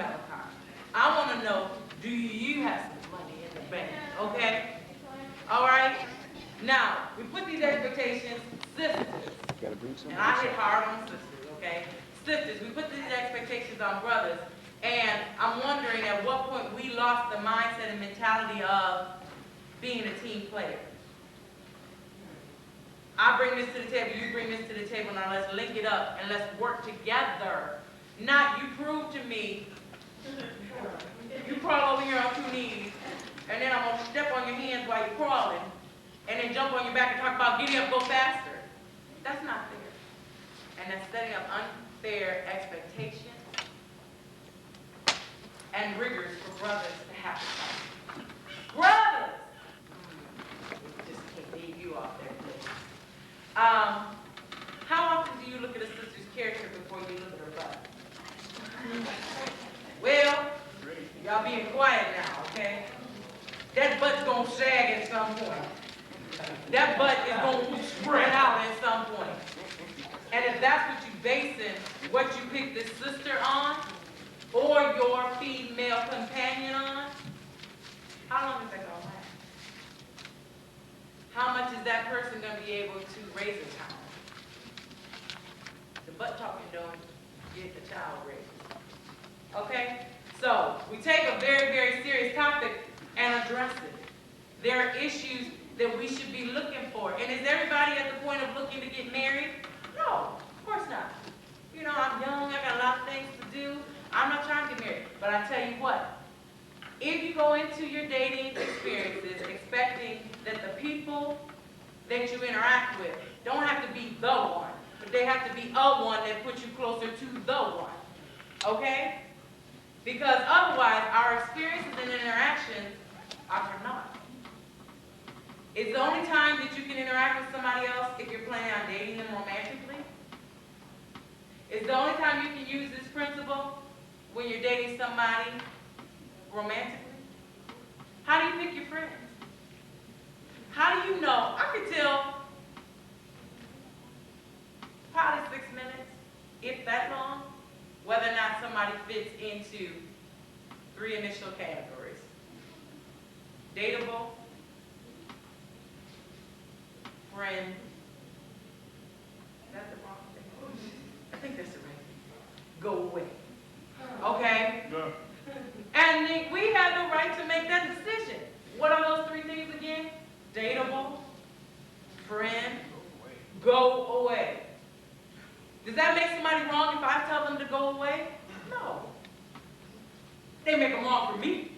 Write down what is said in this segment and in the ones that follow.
have a car? I want to know, do you have some money in the bank? Okay? All right? Now, we put these expectations, sisters, and I hit hard on sisters, okay? Sisters, we put these expectations on brothers, and I'm wondering at what point we lost the mindset and mentality of being a team player. I bring this to the table, you bring this to the table, now let's link it up and let's work together. Not you prove to me, you crawl over here on 2 knees, and then I'm going to step on your hands while you're crawling, and then jump on your back and talk about getting up, go faster. That's not fair. And that's setting up unfair expectations and rigors for brothers to have to fight. Brothers! Just can't leave you off there, please. How often do you look at a sister's character before you look at her butt? Well, y'all being quiet now, okay? That butt's gonna sag at some point. That butt is gonna spread out at some point. And if that's what you basing what you pick this sister on, or your female companion on, how long is that gonna last? How much is that person gonna be able to raise a child? The butt talking don't get the child raised. Okay? So, we take a very, very serious topic and address it. There are issues that we should be looking for. And is everybody at the point of looking to get married? No, of course not. You know, I'm young, I got a lot of things to do. I'm not trying to get married. But I tell you what, if you go into your dating experiences expecting that the people that you interact with don't have to be the one, but they have to be a one that puts you closer to the one. Okay? Because otherwise, our experiences and interactions are for naught. It's the only time that you can interact with somebody else if you're planning on dating them romantically. It's the only time you can use this principle when you're dating somebody romantically. How do you pick your friends? How do you know? I could tell probably 6 minutes, if that long, whether or not somebody fits into 3 initial categories. Dateable, friend. Is that the wrong thing? I think that's the right thing. Go away. Okay? No. And then we have the right to make that decision. What are those 3 things again? Dateable, friend, go away. Does that make somebody wrong if I tell them to go away? No. They make them wrong for me.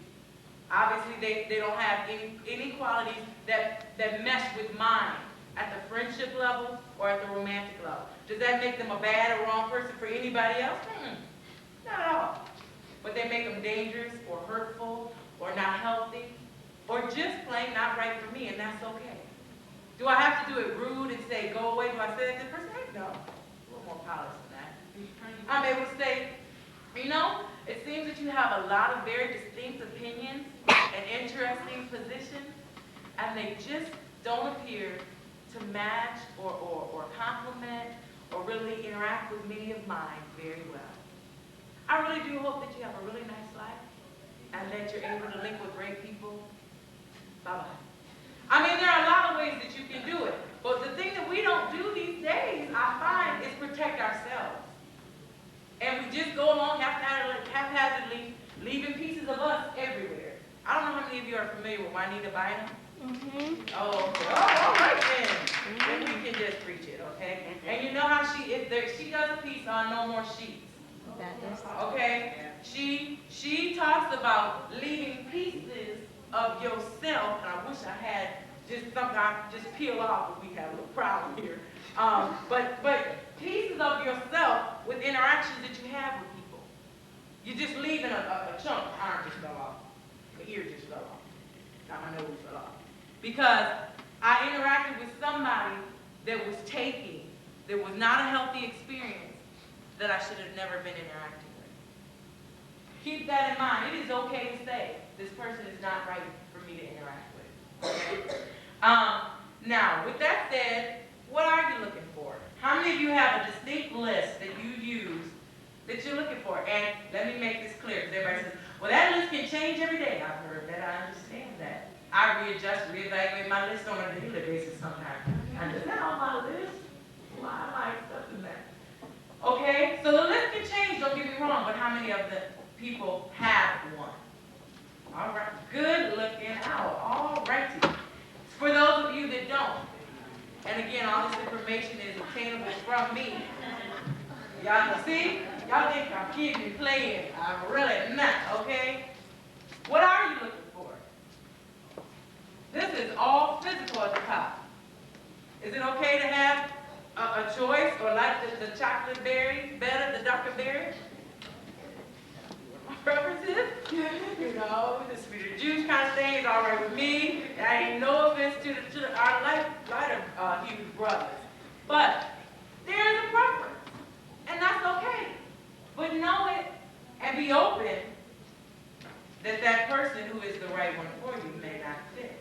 Obviously, they don't have any qualities that mesh with mine at the friendship level or at the romantic level. Does that make them a bad or wrong person for anybody else? Not at all. But they make them dangerous or hurtful or not healthy or just plain not right for me, and that's okay. Do I have to do it rude and say, go away? Do I say that to the person? Heck no. A little more polished than that. I'm able to say, you know, it seems that you have a lot of very distinct opinions and interesting positions, and they just don't appear to match or complement or really interact with many of mine very well. I really do hope that you have a really nice life and that you're able to link with great people. Bye-bye. I mean, there are a lot of ways that you can do it, but the thing that we don't do these days, I find, is protect ourselves. And we just go along haphazardly, leaving pieces of us everywhere. I don't know how many of you are familiar with Juanita Bynum. Oh, okay. Oh, all right then. Then we can just preach it, okay? And you know how she does a piece on No More Sheets. Okay? She talks about leaving pieces of yourself, and I wish I had just something I just peel off if we had a little problem here. But pieces of yourself with interactions that you have with people. You're just leaving a chunk. My arm just fell off. My ear just fell off. Now my nose fell off. Because I interacted with somebody that was taking, that was not a healthy experience, that I should have never been interacting with. Keep that in mind. It is okay to say, this person is not right for me to interact with. Okay? Now, with that said, what are you looking for? How many of you have a distinct list that you use that you're looking for. And let me make this clear, because everybody says, well, that list can change every day. I've heard that. I understand that. I reevaluate my list on a daily basis sometimes. And is that on my list? Why am I accepting that? Okay, so the list can change, don't get me wrong, but how many of the people have one? All right, good looking out. All righty. For those of you that don't, and again, all this information is obtainable from me. Y'all see? Y'all think I'm kidding, playing. I'm really not, okay? What are you looking for? This is all physical at the top. Is it okay to have a choice, or like the chocolate berry better, the darker berry? My preference is, you know, the sweeter juice kind of thing is all right with me. I ain't no offense to our lighter human brothers. But there is a preference, and that's okay. But know it and be open that that person who is the right one for you may not fit.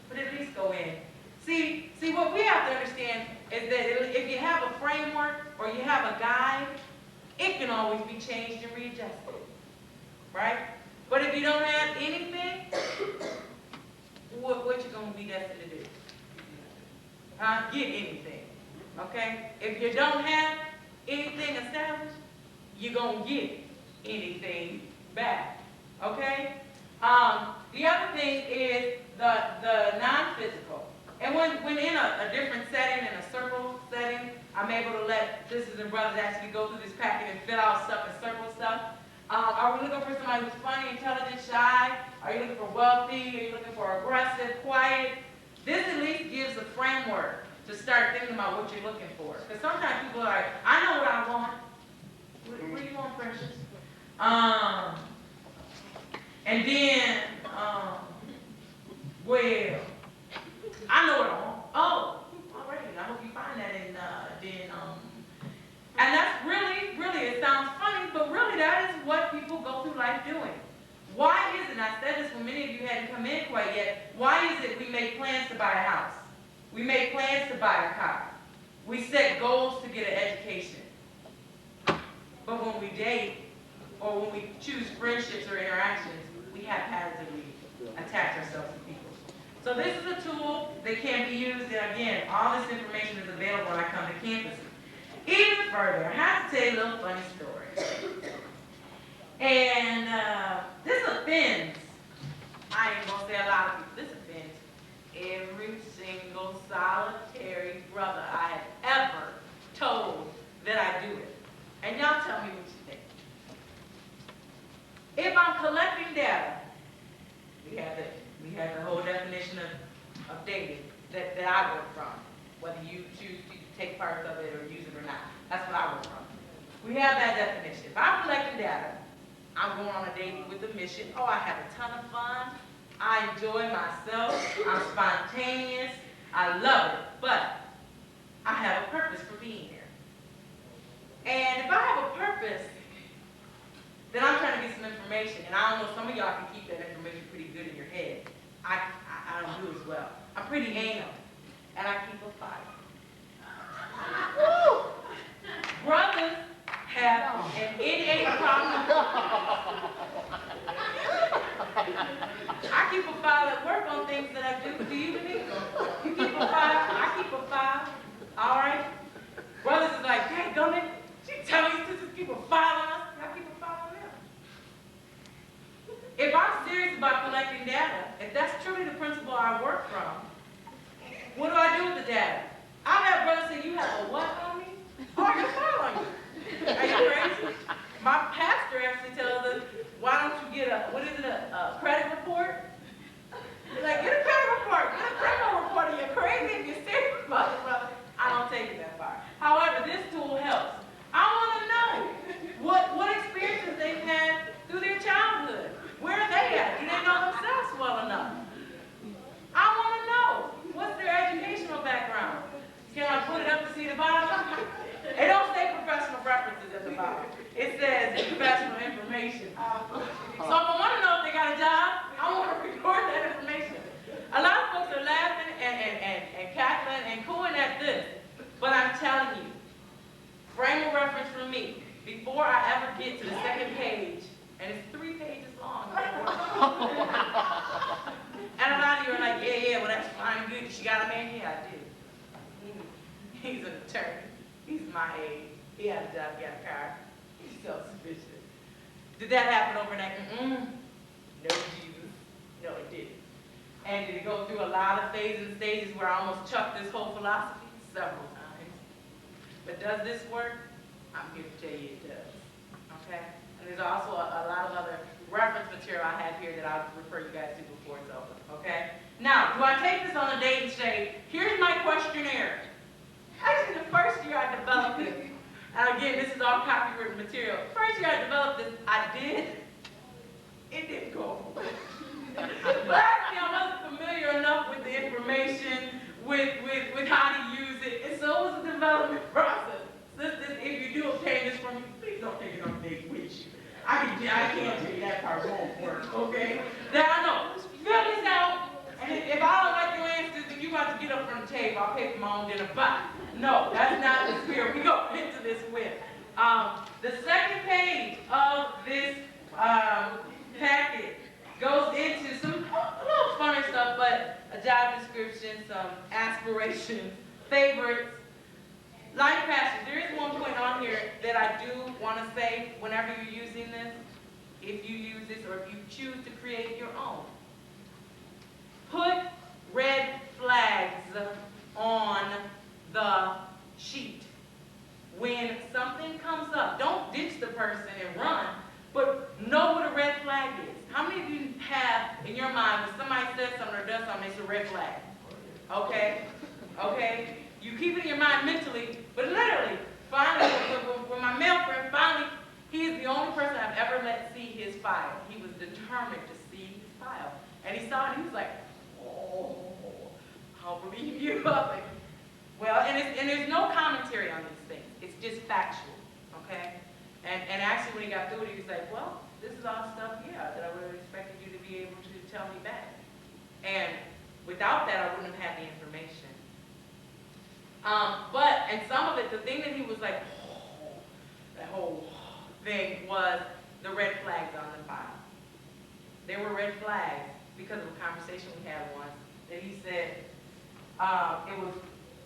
But at least go in. See, what we have to understand is that if you have a framework or you have a guide, it can always be changed and readjusted, right? But if you don't have anything, what you gonna be destined to do? Get anything, okay? If you don't have anything established, you're gonna get anything back, okay? The other thing is the non-physical. And when in a different setting, in a circle setting, I'm able to let sisters and brothers actually go through this packet and fill out stuff and circle stuff. Are we looking for somebody who's funny, intelligent, shy? Are you looking for wealthy? Are you looking for aggressive, quiet? This at least gives a framework to start thinking about what you're looking for. Because sometimes people are like, I know what I want. What do you want, precious? And then, well, I know what I want. Oh, all right. I hope you find that and that's really, it sounds funny, but really that is what people go through life doing. Why is it, and I said this when many of you hadn't come in quite yet, why is it we make plans to buy a house? We make plans to buy a car. We set goals to get an education. But when we date, or when we choose friendships or interactions, we have patterns that we attach ourselves to people. So this is a tool that can be used, and again, all this information is available when I come to campus. Even further, I have to tell you a little funny story. And this offends, I ain't gonna say a lot of people, this offends every single solitary brother I have ever told that I do it. And y'all tell me what you think. If I'm collecting data, we have the whole definition of dating that I work from, whether you choose to take parts of it or use it or not. That's what I work from. We have that definition. If I'm collecting data, I'm going on a date with a mission. Oh, I have a ton of fun. I enjoy myself. I'm spontaneous. I love it. But I have a purpose for being here. And if I have a purpose, then I'm trying to get some information. And I don't know, some of y'all can keep that information pretty good in your head. I don't do as well. I'm pretty anal. And I keep a file. Woo! Brothers have an innate problem. I keep a file at work on things that I do. Do you believe? You keep a file, I keep a file. All right? Brothers is like, hey, Gummy, she tell me sisters keep a file on us. I keep a file on them. If I'm serious about collecting data, if that's truly the principle I work from, what do I do with the data? I've had brothers say, you have a what on me? Oh, I got a file on you. Are you crazy? My pastor actually tells us, why don't you get a credit report? He's like, get a credit report, get a criminal report, and you're crazy if you're serious about it, brother. I don't take it that far. However, this tool helps. I want to know what experiences they've had through their childhood. Where are they at? Do they know themselves well enough? I want to know, what's their educational background? Can I put it up to see the bottom? It don't say professional references at the bottom. It says professional information. So if I want to know if they got a job, I want to record that information. A lot of folks are laughing and cackling and cooing at this. But I'm telling you, frame of reference for me, before I ever get to the second page, and it's 3 pages long. And a lot of you are like, yeah, well, that's fine, good. She got a man? Yeah, I did. He's an attorney. He's my age. He had a job, he got a car. He's self-sufficient. Did that happen overnight? No, Jesus. No, it didn't. And did it go through a lot of phases and stages where I almost chucked this whole philosophy? Several times. But does this work? I'm here to tell you it does. Okay? And there's also a lot of other reference material I have here that I'll refer you guys to before it's over. Okay? Now, do I take this on a date and say, here's my questionnaire? Actually, the first year I developed this, and again, this is all copywritten material. First year I developed this, I did. It didn't go over. But actually, I wasn't familiar enough with the information, with how to use it, and so it was a development process. Sisters, if you do obtain this from me, please don't take it on a date with you. I can't tell you that part won't work, okay? Now I know. Fill this out, and if I don't like your answers, then you got to get up from the table. I'll pay for my own dinner. Bye. No, that's not the spirit we go into this with. The second page of this packet goes into some a little funny stuff, but a job description, some aspirations, favorites, life passions. There is one point on here that I do want to say whenever you're using this, if you use this or if you choose to create your own. Put red flags on the sheet. When something comes up, don't ditch the person and run, but know what a red flag is. How many of you have in your mind when somebody says something or does something, it's a red flag? Okay? Okay? You keep it in your mind mentally, but literally, finally, when my male friend, finally, he is the only person I've ever let see his file. He was determined to see his file. And he saw it, and he was like, oh, I'll believe you. Like, well, and there's no commentary on these things. It's just factual, okay? And actually, when he got through it, he was like, well, this is all stuff, yeah, that I would have expected you to be able to tell me back. And without that, I wouldn't have had the information. And some of it, the thing that he was like, oh, that whole thing was the red flags on the file. There were red flags because of a conversation we had once that he said it was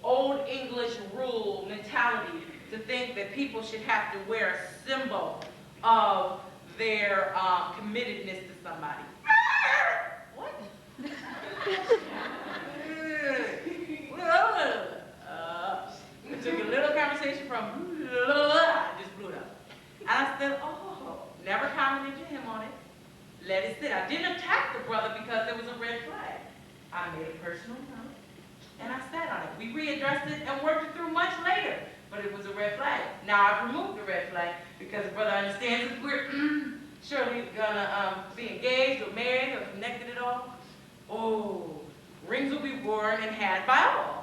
old English rule mentality to think that people should have to wear a symbol of their committedness to somebody. What? It took a little conversation from just blew it up. And I said, oh, never commented to him on it. Let it sit. I didn't attack the brother because there was a red flag. I made a personal note, and I sat on it. We readdressed it and worked it through much later, but it was a red flag. Now I've removed the red flag because the brother understands if we're surely gonna be engaged or married or connected at all. Oh, rings will be worn and had by all.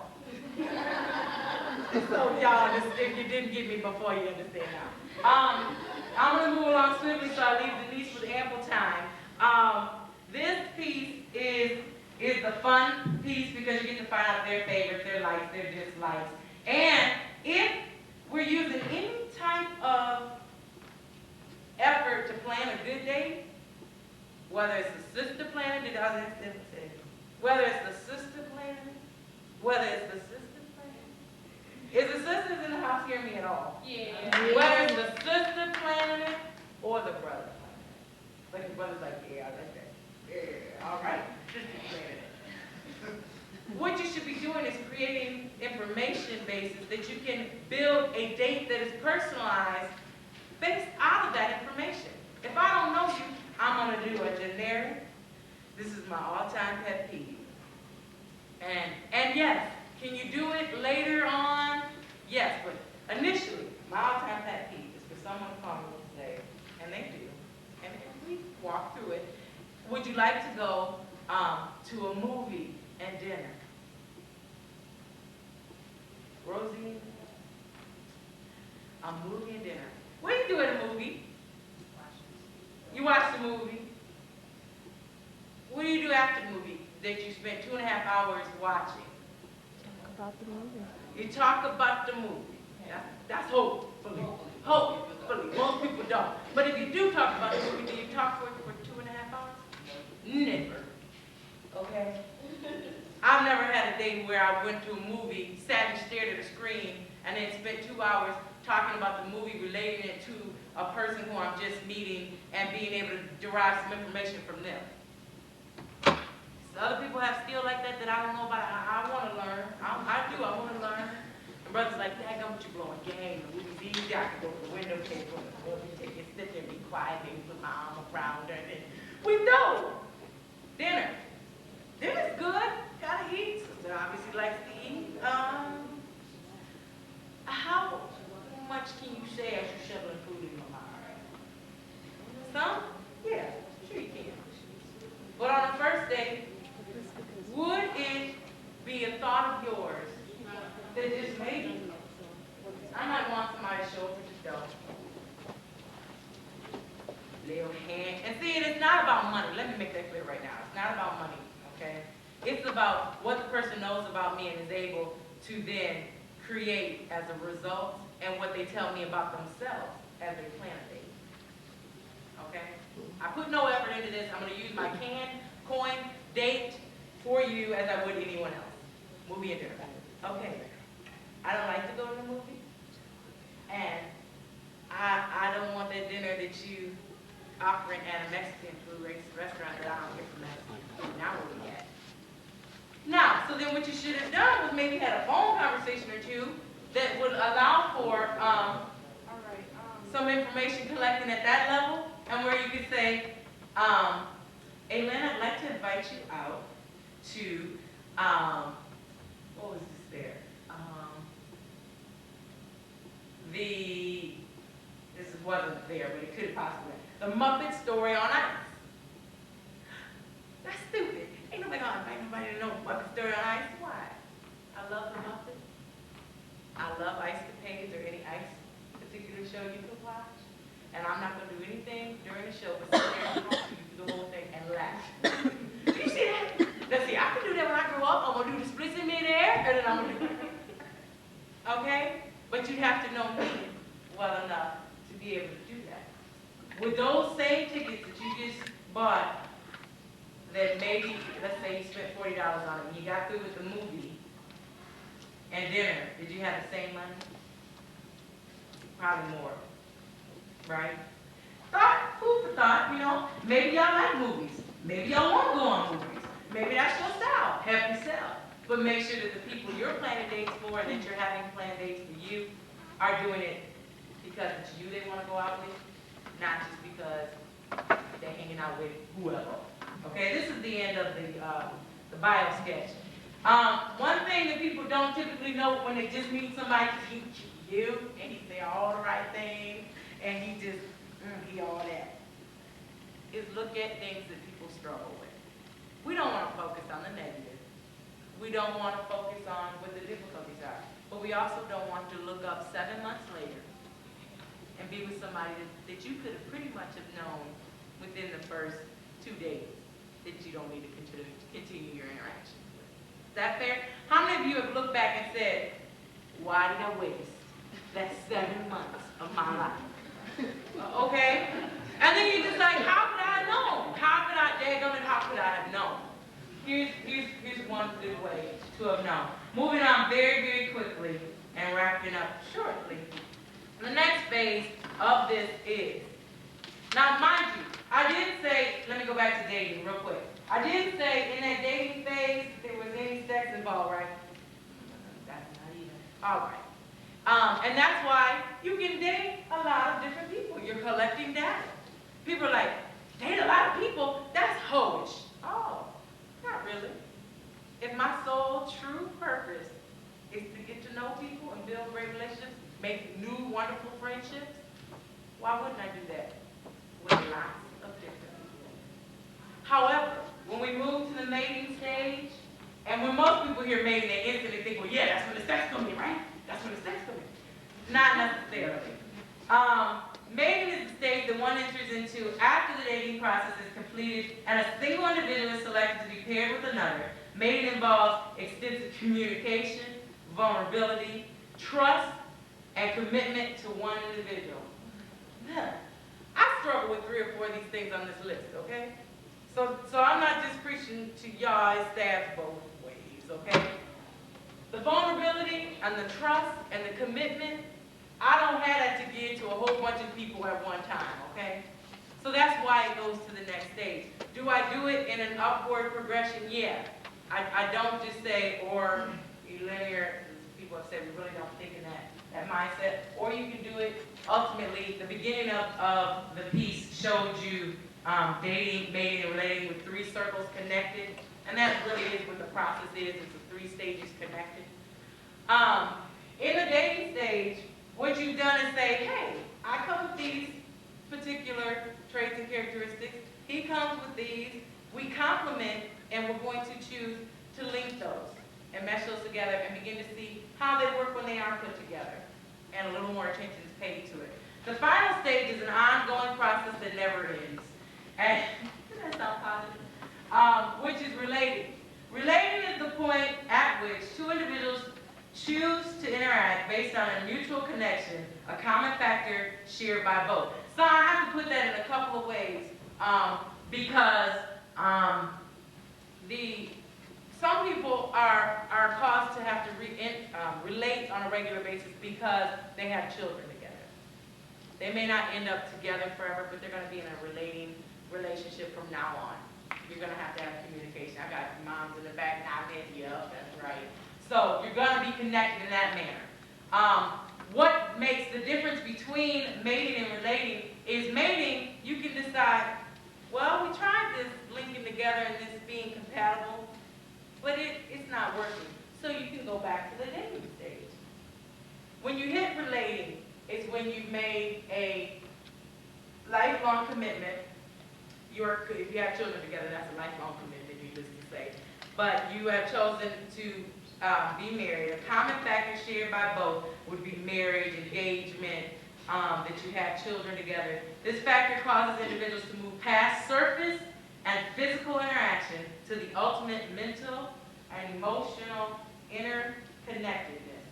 So y'all, if you didn't get me before, you understand now. I'm going to move along swiftly so I leave Denise with ample time. This piece is the fun piece because you get to find out their favorites, their likes, their dislikes. And if we're using any type of effort to plan a good date, whether it's the sister planning, whether it's the sister planning, whether it's the sister planning. Is the sisters in the house hearing me at all? Yeah. Whether it's the sister planning it or the brother planning it. Like the brother's like, yeah, I like that. Yeah, all right. Sister planning it. What you should be doing is creating information bases that you can build a date that is personalized based out of that information. If I don't know you, I'm going to do a generic. This is my all-time pet peeve. And yes, can you do it later on? Yes, but initially, my all-time pet peeve is for someone to call me and say, and they do, and we walk through it, would you like to go to a movie and dinner? Rosie, a movie and dinner. What do you do at a movie? You watch the movie. What do you do after the movie that you spent 2.5 hours watching? About the movie. You talk about the movie. That's hopefully. Hopefully. Most people don't. don't. But if you do talk about the movie, do you talk for 2.5 hours? Never. Okay? I've never had a date where I went to a movie, sat and stared at a screen, and then spent 2 hours talking about the movie, relating it to a person who I'm just meeting, and being able to derive some information from them. So other people have skill like that that I don't know about. I want to learn. I do. I want to learn. And brother's like, Dad, what you blowing game? The movie's easy. I can go to the window table and the movie ticket, sit there and be quiet, maybe put my arm around her. And we know. Dinner. Dinner's good. Gotta eat. Sister obviously likes to eat. How much can you say as you're shoveling food in your mouth? Some? Yeah, sure you can. But on a first date, would it be a thought of yours that just maybe I might want somebody to show up at the door? Little hand. And see, it's not about money. Let me make that clear right now. It's not about money, okay? It's about what the person knows about me and is able to then create as a result, and what they tell me about themselves as they plan a date. Okay? I put no effort into this. I'm going to use my coin date for you as I would anyone else. Movie and dinner. Okay. I don't like to go to the movie. And I don't want that dinner that you offering at a Mexican food restaurant that I don't get from that. Now where we at? Now, so then what you should have done was maybe had a phone conversation or two that would allow for some information collecting at that level, and where you could say, hey Lynn, I'd like to invite you out to, what was this there? This wasn't there, but it could possibly, the Muppet Story on Ice. That's stupid. Ain't nobody gonna invite nobody to know Muppet Story on Ice. Why? I love the Muppets. I love Ice Capades or any ice particular show you could watch. And I'm not gonna do anything during the show but sit there and talk to you through the whole thing and laugh. You see that? Now see, I can do that when I grow up. I'm gonna do the splits in midair, and then I'm gonna do okay? But you'd have to know me well enough to be able to do that. With those same tickets that you just bought, that maybe, let's say you spent $40 on it, and you got through with the movie and dinner, did you have the same money? Probably more, right? Thought, food for thought, you know. Maybe y'all like movies. Maybe y'all want to go on movies. Maybe that's your style, help yourself. But make sure that the people you're planning dates for and that you're having planned dates for you are doing it because it's you they want to go out with, not just because they're hanging out with whoever. Okay, this is the end of the bio sketch. One thing that people don't typically know when they just meet somebody, you, and he say all the right things, and he just, he all that, is look at things that people struggle with. We don't want to focus on the negative. We don't want to focus on what the difficulties are. But we also don't want to look up 7 months later and be with somebody that you could have pretty much have known within the first 2 days that you don't need to continue your interaction with. Is that fair? How many of you have looked back and said, why did I waste that 7 months of my life? Okay? And then you're just like, how could I have known? How could I have known? Here's one good way to have known. Moving on very, very quickly and wrapping up shortly. The next phase of this is, now mind you, I did say, let me go back to dating real quick. I did say in that dating phase there was any sex involved, right? That's not even. All right. And that's why you can date a lot of different people. You're collecting data. People are like, date a lot of people? That's hoish. Oh, not really. If my sole true purpose is to get to know people and build great relationships, make new wonderful friendships, why wouldn't I do that with lots of different people? However, when we move to the mating stage, and when most people hear mating, they instantly think, well, yeah, that's when the sex comes in, right? That's when the sex comes in. Not necessarily. Mating is the stage that one enters into after the dating process is completed and a single individual is selected to be paired with another. Mating involves extensive communication, vulnerability, trust, and commitment to one individual. struggle with 3 or 4 of these things on this list, okay? So I'm not just preaching to y'all, it stabs both ways, okay? The vulnerability and the trust and the commitment, I don't have that to give to a whole bunch of people at one time, okay? So that's why it goes to the next stage. Do I do it in an upward progression? Yeah. I don't just say, or linear, people have said we really don't think in that mindset, or you can do it ultimately. The beginning of the piece showed you dating, mating, and relating with 3 circles connected, and that really is what the process is. It's the 3 stages connected. In the dating stage, what you've done is say, hey, I come with these particular traits and characteristics. He comes with these. We complement, and we're going to choose to link those and mesh those together and begin to see how they work when they are put together. And a little more attention is paid to it. The final stage is an ongoing process that never ends. And doesn't that sound positive? Which is relating. Relating is the point at which 2 individuals choose to interact based on a mutual connection, a common factor shared by both. So I have to put that in a couple of ways because some people are caused to have to relate on a regular basis because they have children together. They may not end up together forever, but they're going to be in a relating relationship from now on. You're going to have communication. I got moms in the back nodding, yep, that's right. So you're going to be connected in that manner. What makes the difference between mating and relating is mating, you can decide, well, we tried this linking together and this being compatible, but it's not working. So you can go back to the dating stage. When you hit relating, it's when you've made a lifelong commitment. If you have children together, that's a lifelong commitment, needless to say. But you have chosen to be married. A common factor shared by both would be marriage, engagement, that you have children together. This factor causes individuals to move past surface and physical interaction to the ultimate mental and emotional interconnectedness.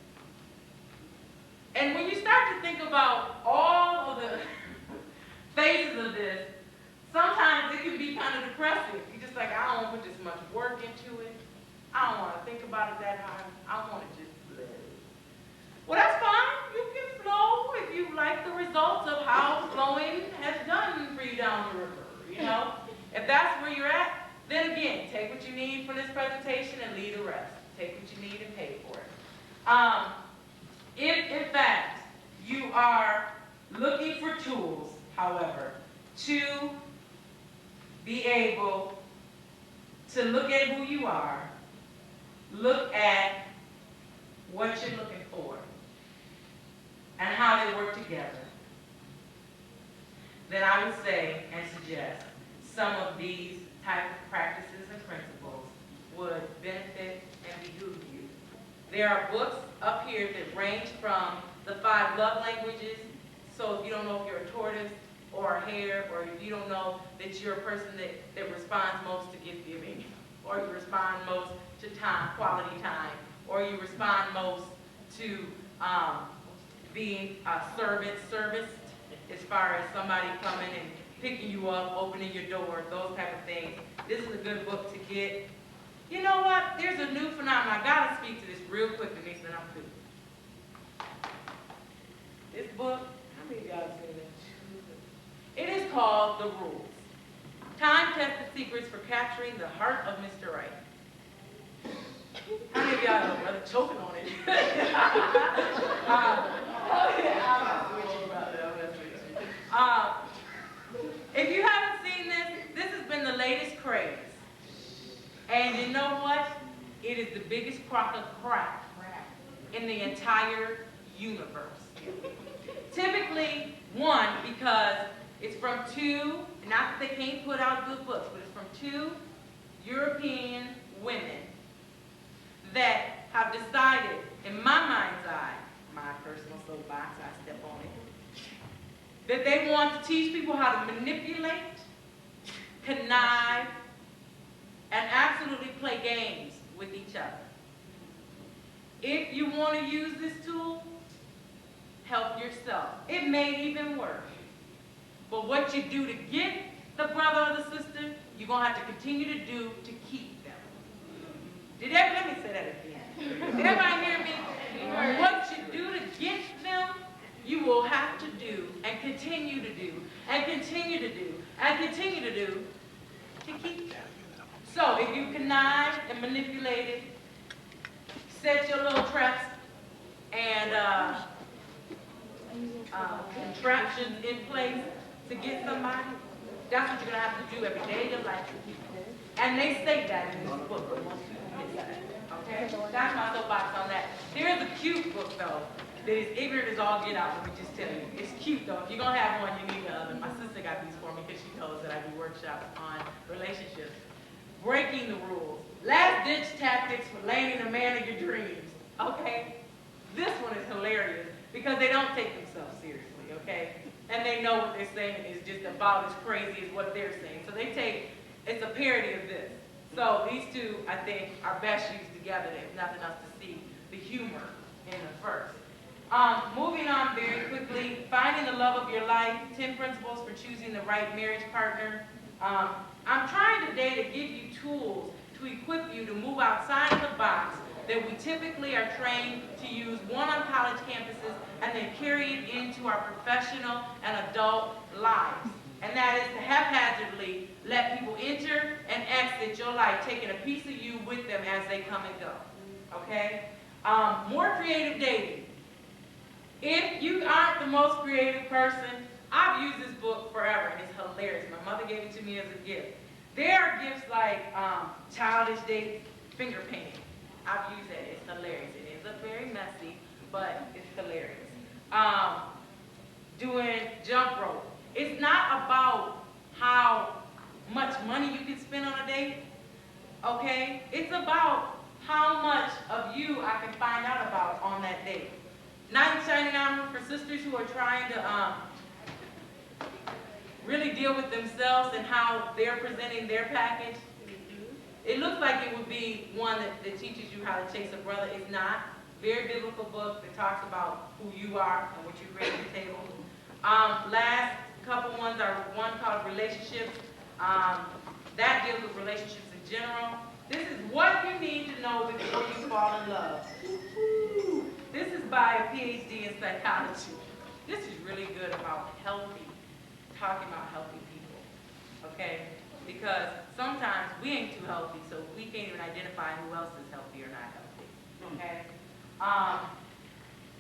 And when you start to think about all of the phases of this, sometimes it can be kind of depressing. You're just like, I don't want to put this much work into it. I don't want to think about it that hard. I want to just live. Well, that's fine. You can flow if you like the results of how flowing has done for you down the river, you know? If that's where you're at, then again, take what you need for this presentation and leave the rest. Take what you need and pay for it. If, in fact, you are looking for tools, however, to be able to look at who you are, look at what you're looking for, and how they work together, then I would say and suggest some of these type of practices and principles would benefit and behoove you. There are books up here that range from the 5 love languages. So if you don't know if you're a tortoise or a hare, or if you don't know that you're a person that responds most to gift giving, or you respond most to time, quality time, or you respond most to being serviced, as far as somebody coming and picking you up, opening your door, those type of things. This is a good book to get. You know what? There's a new phenomenon. I gotta speak to this real quick, Denise, and I'm through. This book, how many of y'all have seen it? It is called The Rules. Time-tested secrets for capturing the heart of Mr. Right. How many of y'all know brother choking on it? If you haven't seen this has been the latest craze. And you know what? It is the biggest crock of crap in the entire universe. Typically, one, because it's from 2, not that they can't put out good books, but it's from 2 European women that have decided, in my mind's eye, my personal soapbox, I step on it, that they want to teach people how to manipulate, connive, and absolutely play games with each other. If you want to use this tool, help yourself. It may even work. But what you do to get the brother or the sister, you're going to have to continue to do to keep them. Let me say that again. Did everybody hear me? What you do to get them, you will have to do and continue to do and continue to do and continue to do to keep them. So if you connive and manipulate it, set your little traps and contraptions in place to get somebody, that's what you're going to have to do every day of your life. And they say that in this book, but most people miss that. Okay? That's my soapbox on that. There's a cute book, though, that is ignorant as all get out, let me just tell you. It's cute, though. If you're going to have one, you need the other. My sister got these for me because she knows that I do workshops on relationships. Breaking the rules. Last-ditch tactics for landing the man of your dreams. Okay? This one is hilarious because they don't take themselves seriously, okay? And they know what they're saying is just about as crazy as what they're saying. So they take, it's a parody of this. So these two, I think, are best used together, if nothing else, to see the humor in the first. Moving on very quickly, finding the love of your life, 10 principles for choosing the right marriage partner. I'm trying today to give you tools to equip you to move outside of the box that we typically are trained to use on college campuses and then carry it into our professional and adult lives. And that is to haphazardly let people enter and exit your life, taking a piece of you with them as they come and go. Okay? More creative dating. If you aren't the most creative person, I've used this book forever, and it's hilarious. My mother gave it to me as a gift. There are gifts like childish dates, finger painting. I've used it. It's hilarious. It ends up very messy, but it's hilarious. Doing jump rope. It's not about how much money you can spend on a date, okay? It's about how much of you I can find out about on that date. Knight in shining armor for sisters who are trying to really deal with themselves and how they're presenting their package. It looks like it would be one that teaches you how to chase a brother. It's not. Very biblical book that talks about who you are and what you bring to the table. Last couple ones are one called Relationships. That deals with relationships in general. This is what you need to know before you fall in love. This is by a PhD in psychology. This is really good about talking about healthy people, okay? Because sometimes we ain't too healthy, so we can't even identify who else is healthy or not healthy, okay?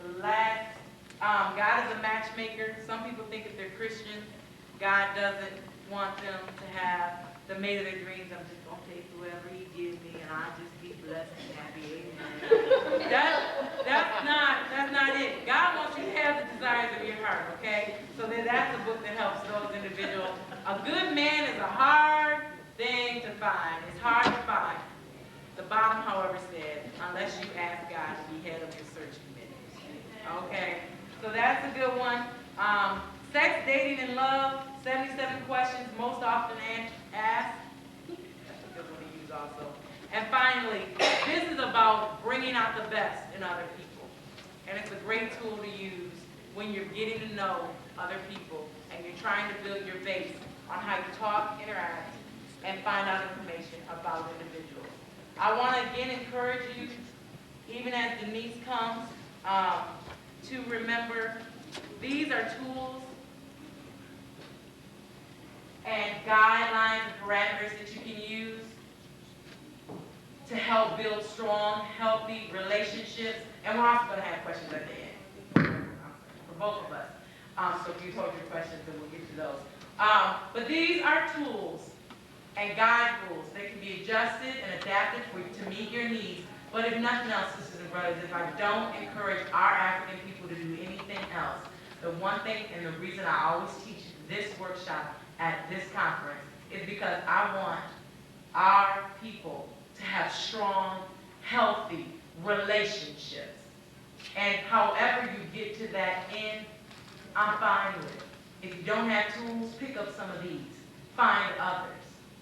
The last, God is a matchmaker. Some people think if they're Christians, God doesn't want them to have the mate of their dreams. I'm just going to take whoever he gives me, and I'll just be blessed and happy. Amen. That's not it. God wants you to have the desires of your heart, okay? So then that's a book that helps those individuals. A good man is a hard thing to find. It's hard to find. The bottom, however, says, unless you ask God to be head of your search committee. Okay? So that's a good one. Sex, dating, and love, 77 questions most often asked. That's a good one to use also. And finally, this is about bringing out the best in other people. And it's a great tool to use when you're getting to know other people and you're trying to build your base on how you talk, interact, and find out information about individuals. I want to again encourage you, even as Denise comes, to remember these are tools and guidelines and parameters that you can use to help build strong, healthy relationships. And we're also going to have questions at the end for both of us. So if you hold your questions, then we'll get to those. But these are tools and guide rules that can be adjusted and adapted for you to meet your needs. But if nothing else, sisters and brothers, if I don't encourage our African people to do anything else, the one thing and the reason I always teach this workshop at this conference is because I want our people to have strong, healthy relationships. And however you get to that end, I'm fine with it. If you don't have tools, pick up some of these. Find others.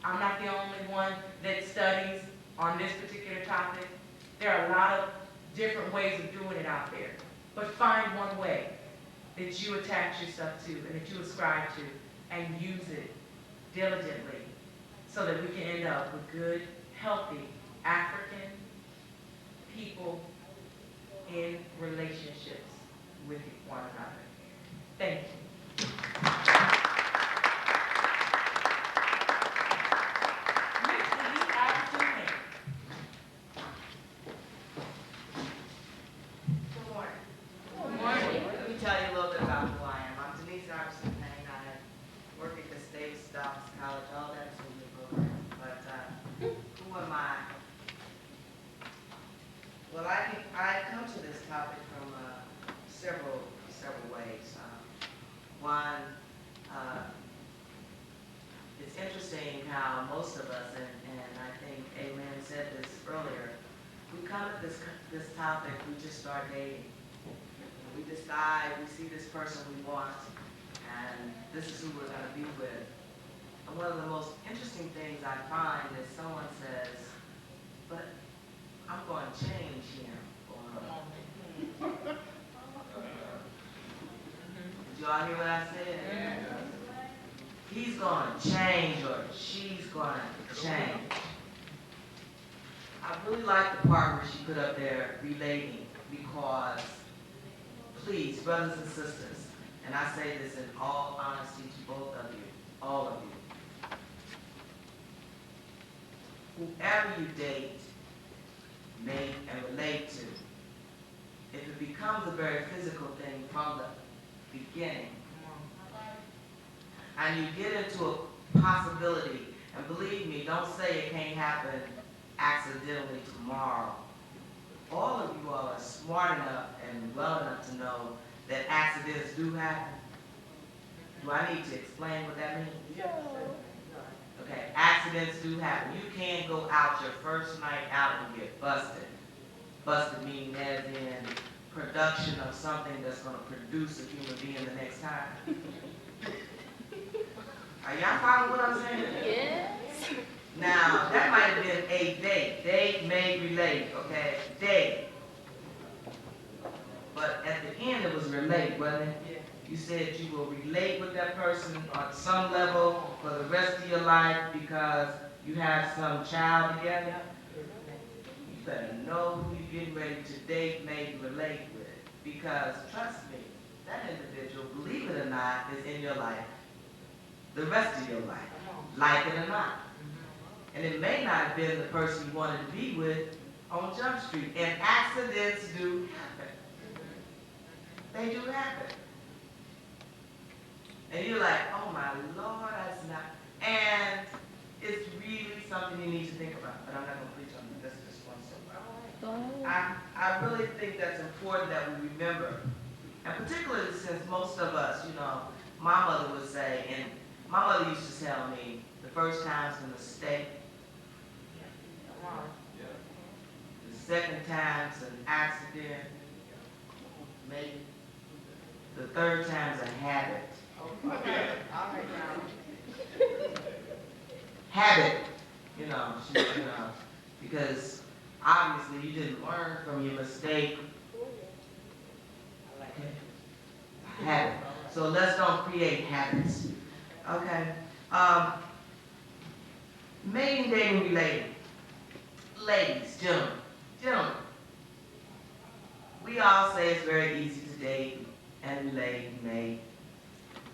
I'm not the only one that studies on this particular topic. There are a lot of different ways of doing it out there. But find one way that you attach yourself to and that you ascribe to and use it diligently so that we can end up with good, healthy African people in relationships with one another. Thank you. Well, I come to this topic from several ways. One, it's interesting how most of us, and I think Amen said this earlier, we come at this topic, we just start dating. We decide, we see this person we want, and this is who we're going to be with. And one of the most interesting things I find is someone says, but I'm going to change him or her. Did y'all hear what I said? Yeah. He's going to change or she's going to change. I really like the part where she put up there, relating, because, please, brothers and sisters, and I say this in all honesty to both of you, all of you, whoever you date, mate, and relate to, if it becomes a very physical thing from the beginning, and you get into a possibility, and believe me, don't say it can't happen accidentally tomorrow. All of you all are smart enough and well enough to know that accidents do happen. Do I need to explain what that means? Okay, accidents do happen. You can't go out your first night out and get busted. Busted meaning as in production of something that's going to produce a human being the next time. Are y'all following what I'm saying? Yes. Now, that might have been a date. Date may relate, okay? Date. But at the end, it was relate, wasn't it? Yeah. You said you will relate with that person on some level for the rest of your life because you have some child together. You better know who you're getting ready to date, maybe relate with. Because, trust me, that individual, believe it or not, is in your life the rest of your life, like it or not. And it may not have been the person you wanted to be with on Jump Street. And accidents do happen. They do happen. And you're like, oh my Lord, that's not. And it's really something you need to think about. But I'm not going to preach on it. That's just one subject. I really think that's important that we remember. And particularly since most of us, you know, my mother would say, and my mother used to tell me, the first time's a mistake. The second time's an accident. Maybe. The third time's a habit. Habit, you know, because obviously you didn't learn from your mistake. Okay. Habit. So let's don't create habits. Okay. Mating, dating, relating. Ladies, gentlemen, we all say it's very easy to date and relate, mate.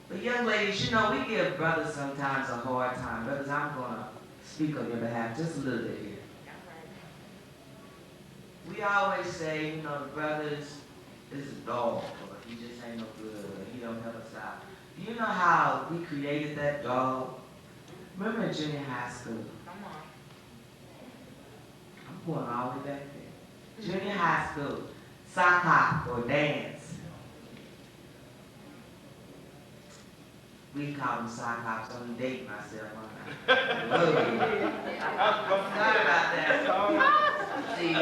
But young ladies, you know, we give brothers sometimes a hard time. Brothers, I'm going to speak on your behalf just a little bit here. We always say, you know, the brothers is a dog, or he just ain't no good, or he don't help us out. Do you know how we created that dog? Remember in junior high school? I'm going all the way back there. Junior high school, sock hop or dance. We call them sock hops. I'm dating myself, aren't I? Sorry about that. See, the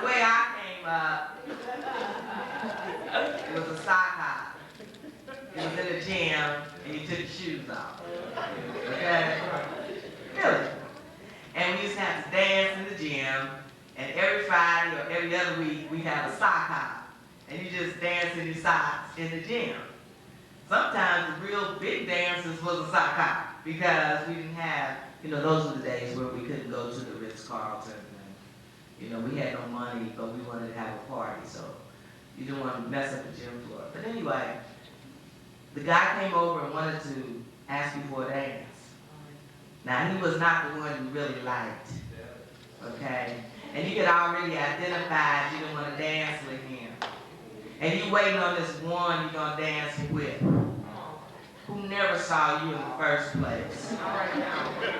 way I came up, it was a sock hop. It was in the gym, and you took your shoes off. Okay? Really? And we used to have to dance in the gym, and every Friday or every other week, we'd have a sock hop. And you just dance in your socks in the gym. Sometimes the real big dances was a sock hop because we didn't have, those were the days where we couldn't go to the Ritz-Carlton. We had no money, but we wanted to have a party, so you didn't want to mess up the gym floor. But anyway, the guy came over and wanted to ask me for a dance. Now, he was not the one you really liked, okay? And you had already identified you didn't want to dance with him. And you waiting on this one you're going to dance with, who never saw you in the first place,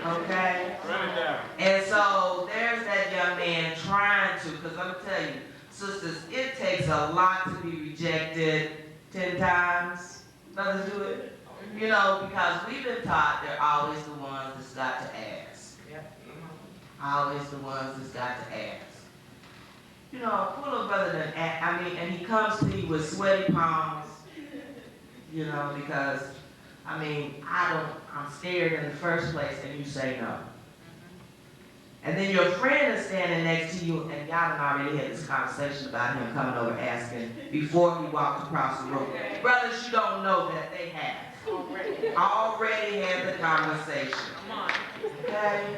okay? Run it down. And so there's that young man trying to, because I'm going to tell you, sisters, it takes a lot to be rejected 10 times. Brothers do it. Because we've been taught they're always the ones that's got to ask. Always the ones that's got to ask. Poor little brother done and he comes to you with sweaty palms, because, I'm scared in the first place, and you say no. And then your friend is standing next to you, and y'all done already had this conversation about him coming over asking before he walked across the room. Brothers, you don't know that they have. Already had the conversation. Okay?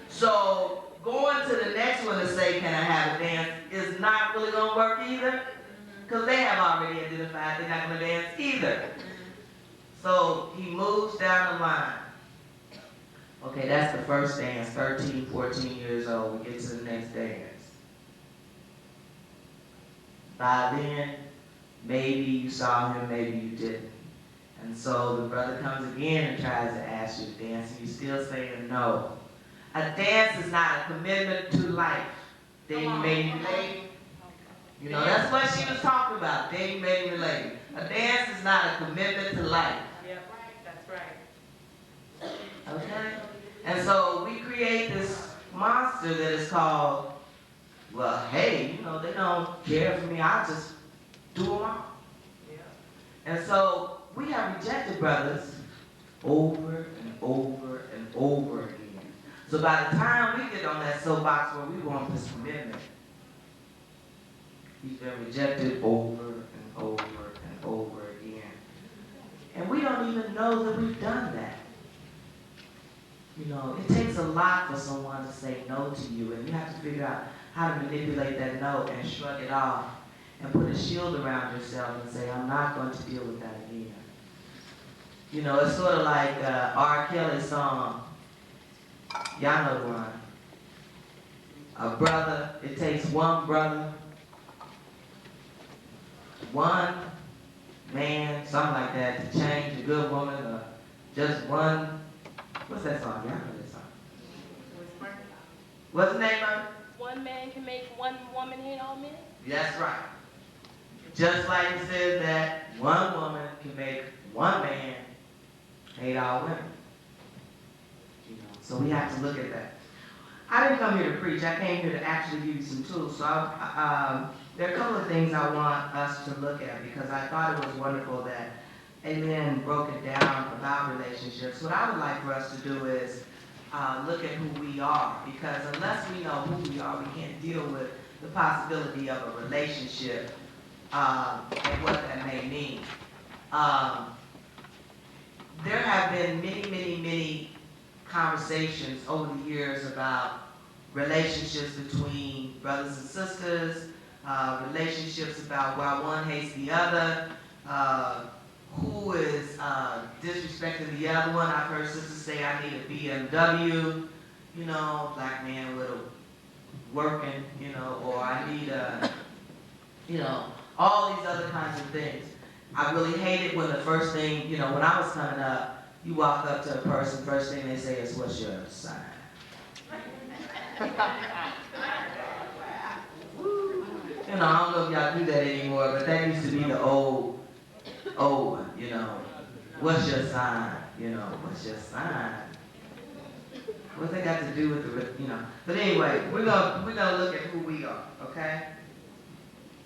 So, going to the next one to say, can I have a dance, is not really going to work either. Because they have already identified they're not going to dance either. So, he moves down the line. Okay, that's the first dance, 13, 14 years old. We get to the next dance. By then, maybe you saw him, maybe you didn't. And so the brother comes again and tries to ask you to dance, and you're still saying no. A dance is not a commitment to life. Dating, mating, relating. That's what she was talking about, dating, mating, relating. A dance is not a commitment to life. Yep, that's right. Okay? And so we create this monster that is called, well, hey, they don't care for me, I'll just do them all. Yeah. And so we have rejected brothers over and over and over again. So by the time we get on that soapbox where we want this commitment, he's been rejected over and over and over again. And we don't even know that we've done that. It takes a lot for someone to say no to you, and you have to figure out how to manipulate that no and shrug it off and put a shield around yourself and say, I'm not going to deal with that again. It's sort of like R. Kelly's song, y'all know the one. A brother, it takes one brother, one man, something like that, to change a good woman, or just one. What's that song? Y'all know that song. What's the name of it? One man can make one woman hate all men? That's right. Just like it says that one woman can make one man hate all women. So we have to look at that. I didn't come here to preach. I came here to actually give you some tools. So there are a couple of things I want us to look at, because I thought it was wonderful that Amen broke it down about relationships. What I would like for us to do is look at who we are, because unless we know who we are, we can't deal with the possibility of a relationship and what that may mean. There have been many conversations over the years about relationships between brothers and sisters, relationships about why one hates the other, who is disrespecting the other one. I've heard sisters say, I need a BMW, black man with a working, or I need a, all these other kinds of things. I really hate it when the first thing, when I was coming up, you walk up to a person, first thing they say is, what's your sign? I don't know if y'all do that anymore, but that used to be the old one, what's your sign? What's your sign? What's that got to do with the, But anyway, we're gonna look at who we are, okay?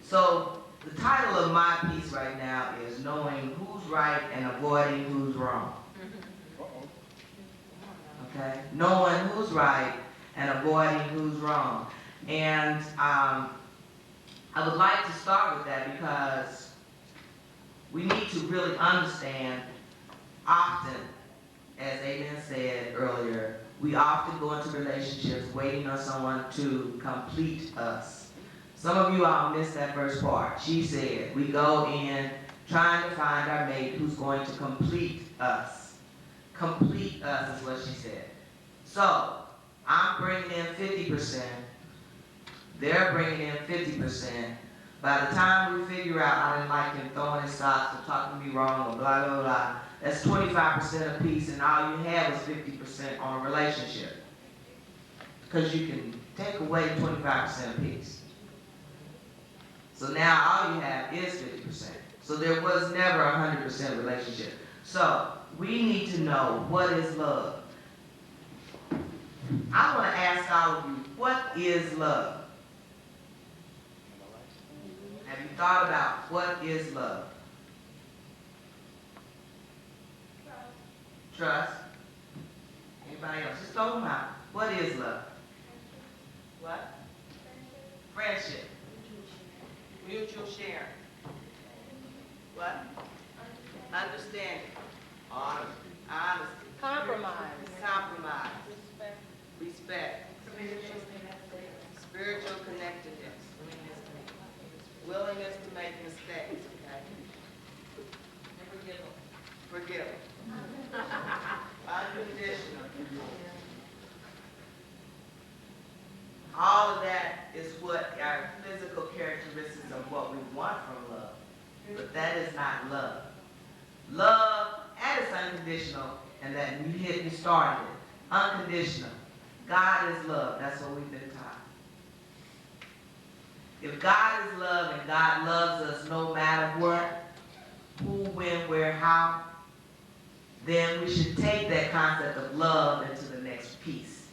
So the title of my piece right now is Knowing Who's Right and Avoiding Who's Wrong. Okay? Knowing who's right and avoiding who's wrong. And I would like to start with that because we need to really understand often, as Amen said earlier, we often go into relationships waiting on someone to complete us. Some of you all missed that first part. She said, we go in trying to find our mate who's going to complete us. Complete us is what she said. So, I'm bringing in 50%. They're bringing in 50%. By the time we figure out I didn't like him throwing his socks or talking to me wrong or blah, blah, blah, that's 25% apiece, and all you have is 50% on a relationship. Because you can take away 25% apiece. So now all you have is 50%. So there was never a 100% relationship. So we need to know, what is love? I want to ask all of you, what is love? Have you thought about what is love? Trust. Anybody else? Just throw them out. What is love? What? Friendship. Mutual sharing. What? Understanding. Honesty. Compromise. Compromise. Respect. Respect. Spiritual connectedness. Willingness to make mistakes. Okay? Forgive. Unconditional. All of that is what our physical characteristics of what we want from love. But that is not love. Love, and it's unconditional, and that you started it. Unconditional. God is love. That's what we've been taught. If God is love and God loves us no matter what, who, when, where, how, then we should take that concept of love into the next piece.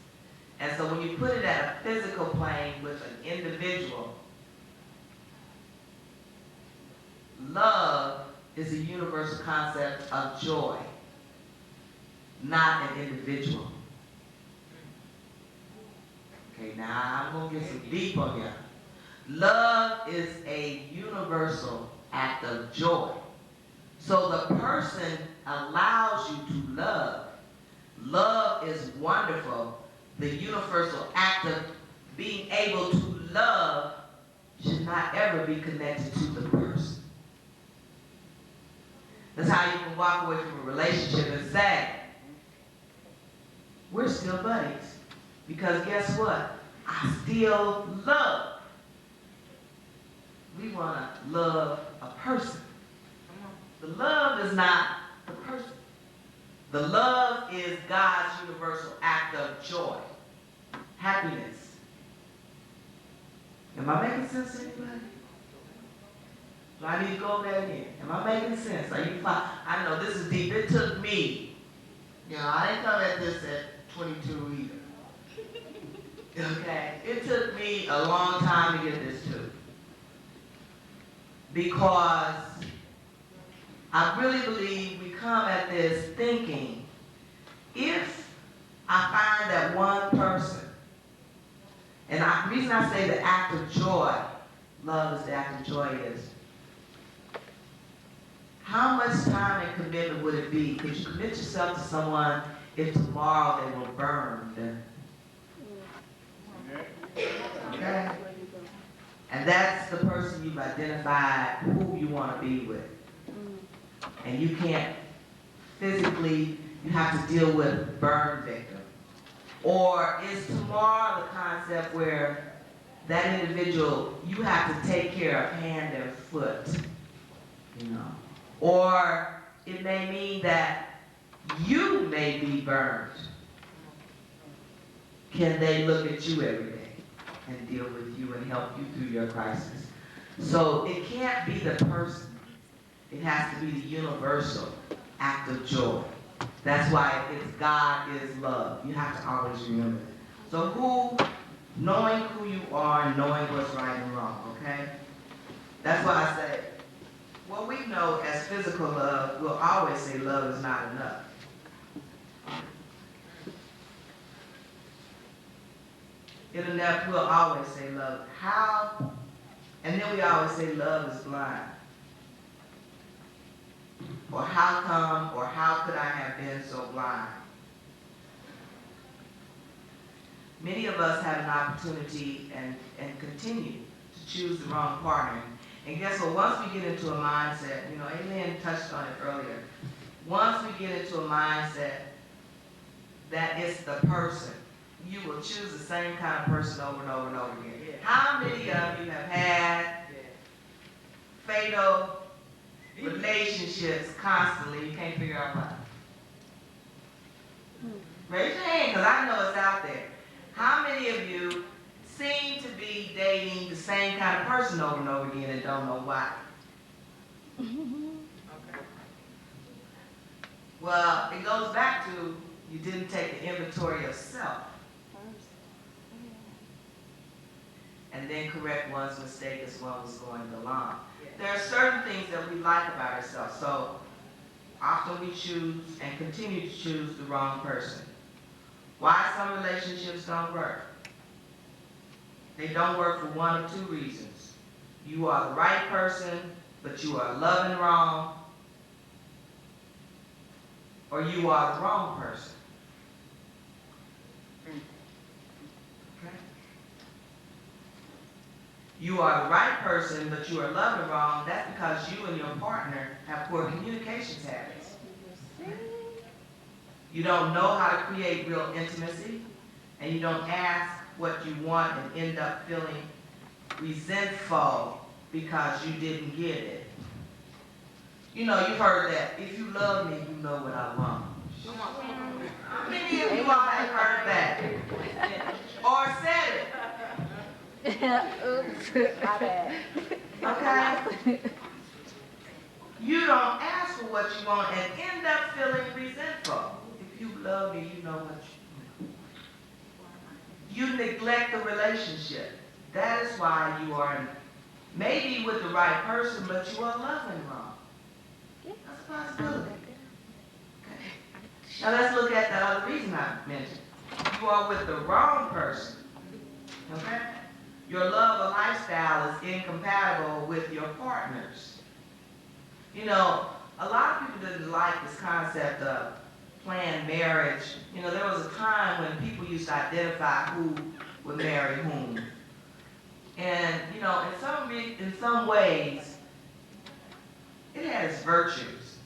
And so when you put it at a physical plane with an individual, love is a universal concept of joy, not an individual. Okay, now I'm going to get some deep on here. Love is a universal act of joy. So the person allows you to love. Love is wonderful. The universal act of being able to love should not ever be connected to the person. That's how you can walk away from a relationship and say, we're still buddies. Because guess what? I still love. We want to love a person. The love is not the person. The love is God's universal act of joy, happiness. Am I making sense to anybody? Do I need to go there again? Am I making sense? Are you fine? I know this is deep. It took me, I didn't come at this at 22 either. Okay? It took me a long time to get this too. Because I really believe we come at this thinking, if I find that one person, and the reason I say the act of joy, love is the act of joy, is how much time and commitment would it be? Could you commit yourself to someone if tomorrow they were burned? Okay? And that's the person you've identified who you want to be with. And you can't physically, you have to deal with burn victim. Or is tomorrow the concept where that individual, you have to take care of hand and foot, Or it may mean that you may be burned. Can they look at you every day and deal with you and help you through your crisis? So it can't be the person. It has to be the universal act of joy. That's why it's God is love. You have to always remember that. So knowing who you are and knowing what's right and wrong, okay? That's why I say, what we know as physical love, we'll always say love is not enough. We'll always say love. How? And then we always say love is blind. Or how come, or how could I many of us have an opportunity and continue to choose the wrong partner. And guess what? Once we get into a mindset, you know, Aileen touched on it earlier. Once we get into a mindset that it's the person, you will choose the same kind of person over and over and over again. Yeah. How many of you have had fatal relationships constantly? You can't figure out why. Raise your hand, because I know it's out there. How many of you seem to be dating the same kind of person over and over again and don't know why? Okay. Well, it goes back to you didn't take the inventory of self and then correct one's mistake as one was going along. There are certain things that we like about ourselves, so often we choose and continue to choose the wrong person. Why some relationships don't work? They don't work for one of two reasons. You are the right person, but you are loving wrong, or you are the wrong person. Okay? You are the right person, but you are loving wrong. That's because you and your partner have poor communications habits. You don't know how to create real intimacy, and you don't ask what you want and end up feeling resentful because you didn't get it. You know, you've heard that. If you love me, you know what I want. How many of you all have heard that? Or said it? Oops, my bad. Okay? You don't ask for what you want and end up feeling resentful. If you love me, you know what you want. You neglect the relationship. That is why you are maybe with the right person, but you are loving wrong. That's a possibility. Okay. Now let's look at the other reason I mentioned. You are with the wrong person. Okay? Your love or lifestyle is incompatible with your partner's. You know, a lot of people didn't like this concept of planned marriage. You know, there was a time when people used to identify who would marry whom. And, you know, in some ways, it had its virtues.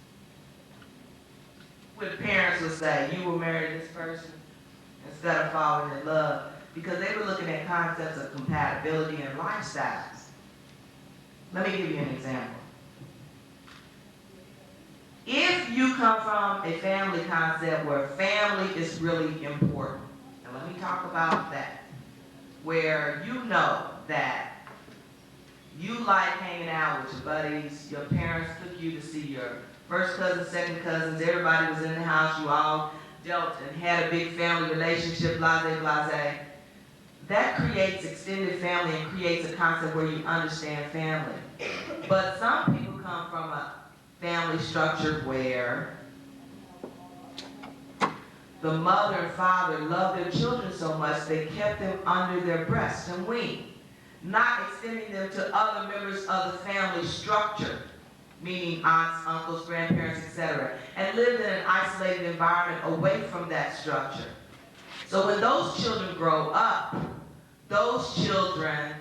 When parents would say, you will marry this person, instead of falling in love, because they were looking at concepts of compatibility and lifestyles. Let me give you an example. If you come from a family concept where family is really important, and let me talk about that, where you know that you like hanging out with your buddies, your parents took you to see your first cousins, second cousins, everybody was in the house, you all dealt and had a big family relationship, blase, blase. That creates extended family and creates a concept where you understand family. But some people come from a family structure where the mother and father loved their children so much they kept them under their breast and wing, not extending them to other members of the family structure, meaning aunts, uncles, grandparents, etc., and lived in an isolated environment away from that structure. So when those children grow up, those children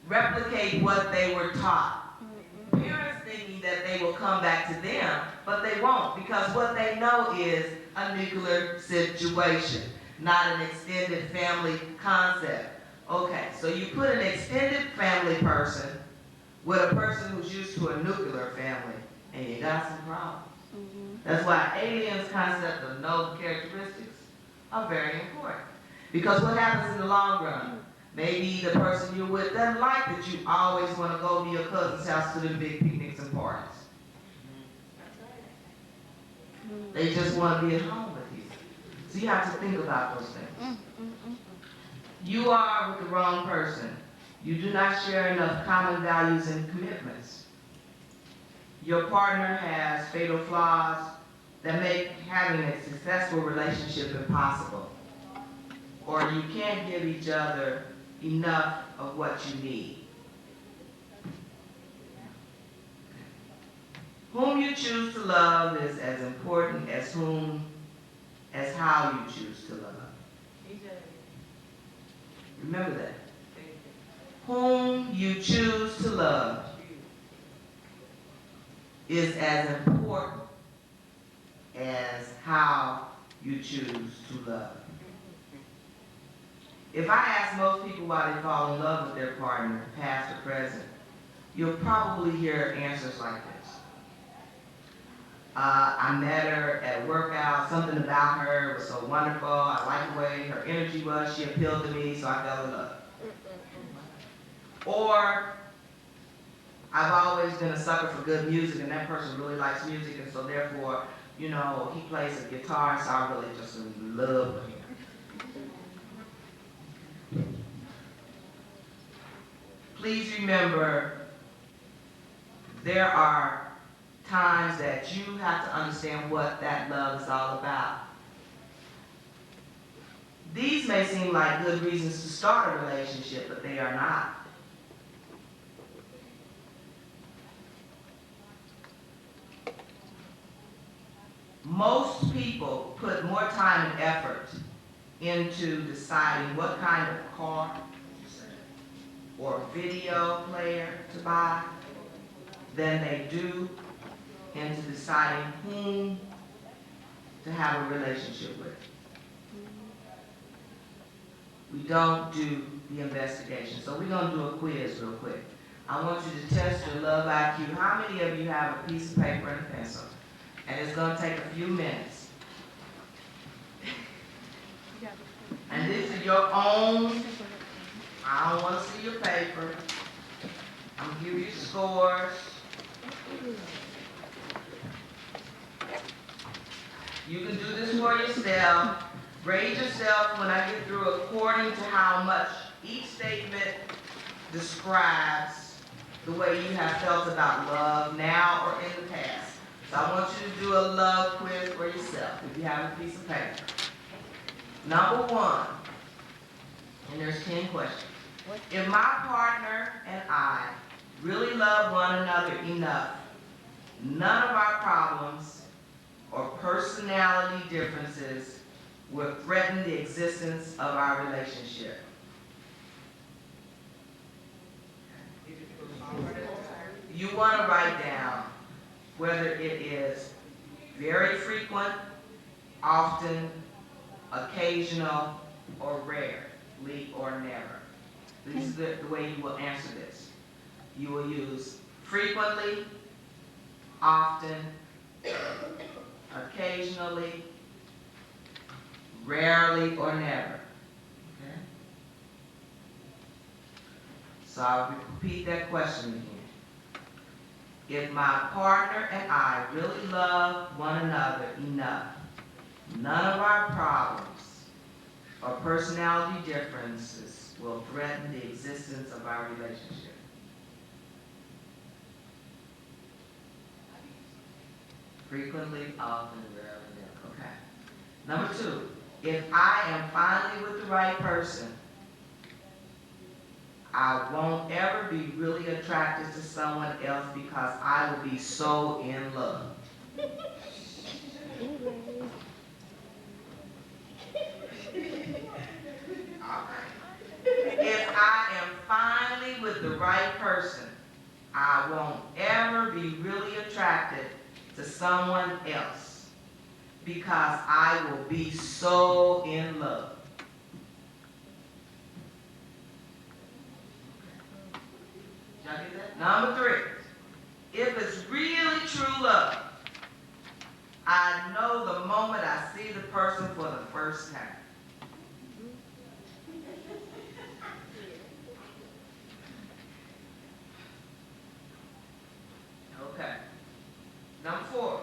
replicate what they were taught. Parents thinking that they will come back to them, but they won't, because what they know is a nuclear situation, not an extended family concept. Okay, so you put an extended family person with a person who's used to a nuclear family, and you got some problems. That's why aliens' concept of no characteristics are very important. Because what happens in the long run? Maybe the person you're with doesn't like that you always want to go to your cousin's house to the big picnics and parties. They just want to be at home with you. So you have to think about those things. You are with the wrong person. You do not share enough common values and commitments. Your partner has fatal flaws that make having a successful relationship impossible. Or you can't give each other enough of what you need. Whom you choose to love is as important as how you choose to love. Remember that. Whom you choose to love is as important as how you choose to love. If I ask most people why they fall in love with their partner, past or present, you'll probably hear answers like this. I met her at a workout, something about her was so wonderful, I liked the way her energy was, she appealed to me, so I fell in love. Or, I've always been a sucker for good music, and that person really likes music, and so therefore, you know, he plays a guitar, so I'm really just in love with him. Please remember, there are times that you have to understand what that love is all about. These may seem like good reasons to start a relationship, but they are not. Most people put more time and effort into deciding what kind of car or video player to buy than they do into deciding whom to have a relationship with. We don't do the investigation. So we're going to do a quiz real quick. I want you to test your love IQ. How many of you have a piece of paper and a pencil? And it's going to take a few minutes. And these are your own. I don't want to see your paper. I'm going to give you scores. You can do this for yourself. Grade yourself when I get through according to how much each statement describes the way you have felt about love now or in the past. So I want you to do a love quiz for yourself if you have a piece of paper. Number one, and there's 10 questions. If my partner and I really love one another enough, none of our problems or personality differences will threaten the existence of our relationship. You want to write down whether it is very frequent, often, occasional, or rarely, or never. This is the way you will answer this. You will use frequently, often, occasionally, rarely, or never. Okay? So I'll repeat that question again. If my partner and I really love one another enough, none of our problems or personality differences will threaten the existence of our relationship. Frequently, often, rarely, never. Okay. Number two, if I am finally with the right person, I won't ever be really attracted to someone else because I will be so in love. If I am finally with the right person, I won't ever be really attracted to someone else because I will be so in love. Did y'all get that? Number three, if it's really true love, I know the moment I see the person for the first time. Okay. Number four,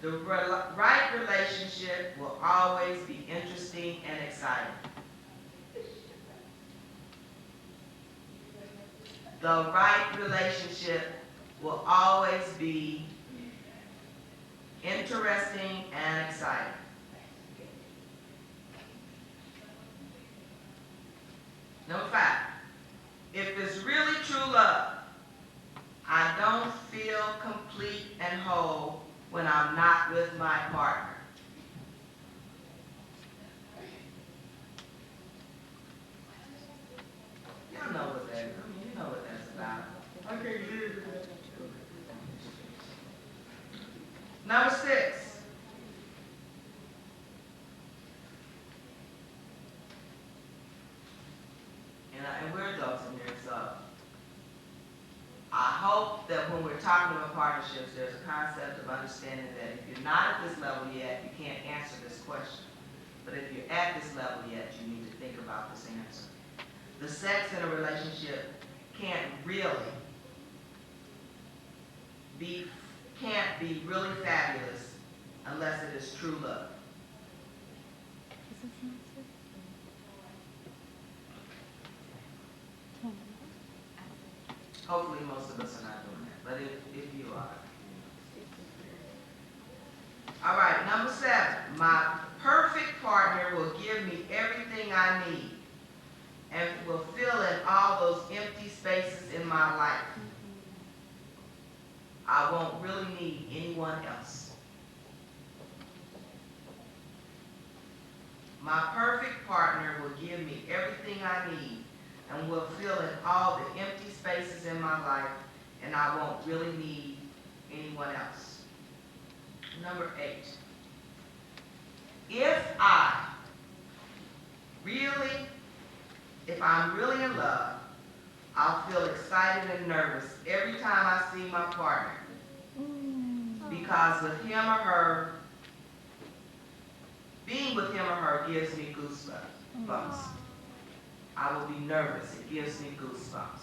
the right relationship will always be interesting and exciting. The right relationship will always be interesting and exciting. Number five, if it's really true love, I don't feel complete and whole when I'm not with my partner. that when we're talking about partnerships, there's a concept of understanding that if you're not at this level yet, you can't answer this question. But if you're at this level yet, you need to think about this answer. The sex in a relationship can't be really fabulous unless it is true love. Hopefully most of us are not doing that, but if you are. All right, number 7. My perfect partner will give me everything I need and will fill in all those empty spaces in my life. I won't really need anyone else. My perfect partner will give me everything I need and will fill in all the empty spaces in my life, and I won't really need anyone else. Number 8. If I'm really in love, I'll feel excited and nervous every time I see my partner. Because with him or her, being with him or her gives me goosebumps. I will be nervous. It gives me goosebumps.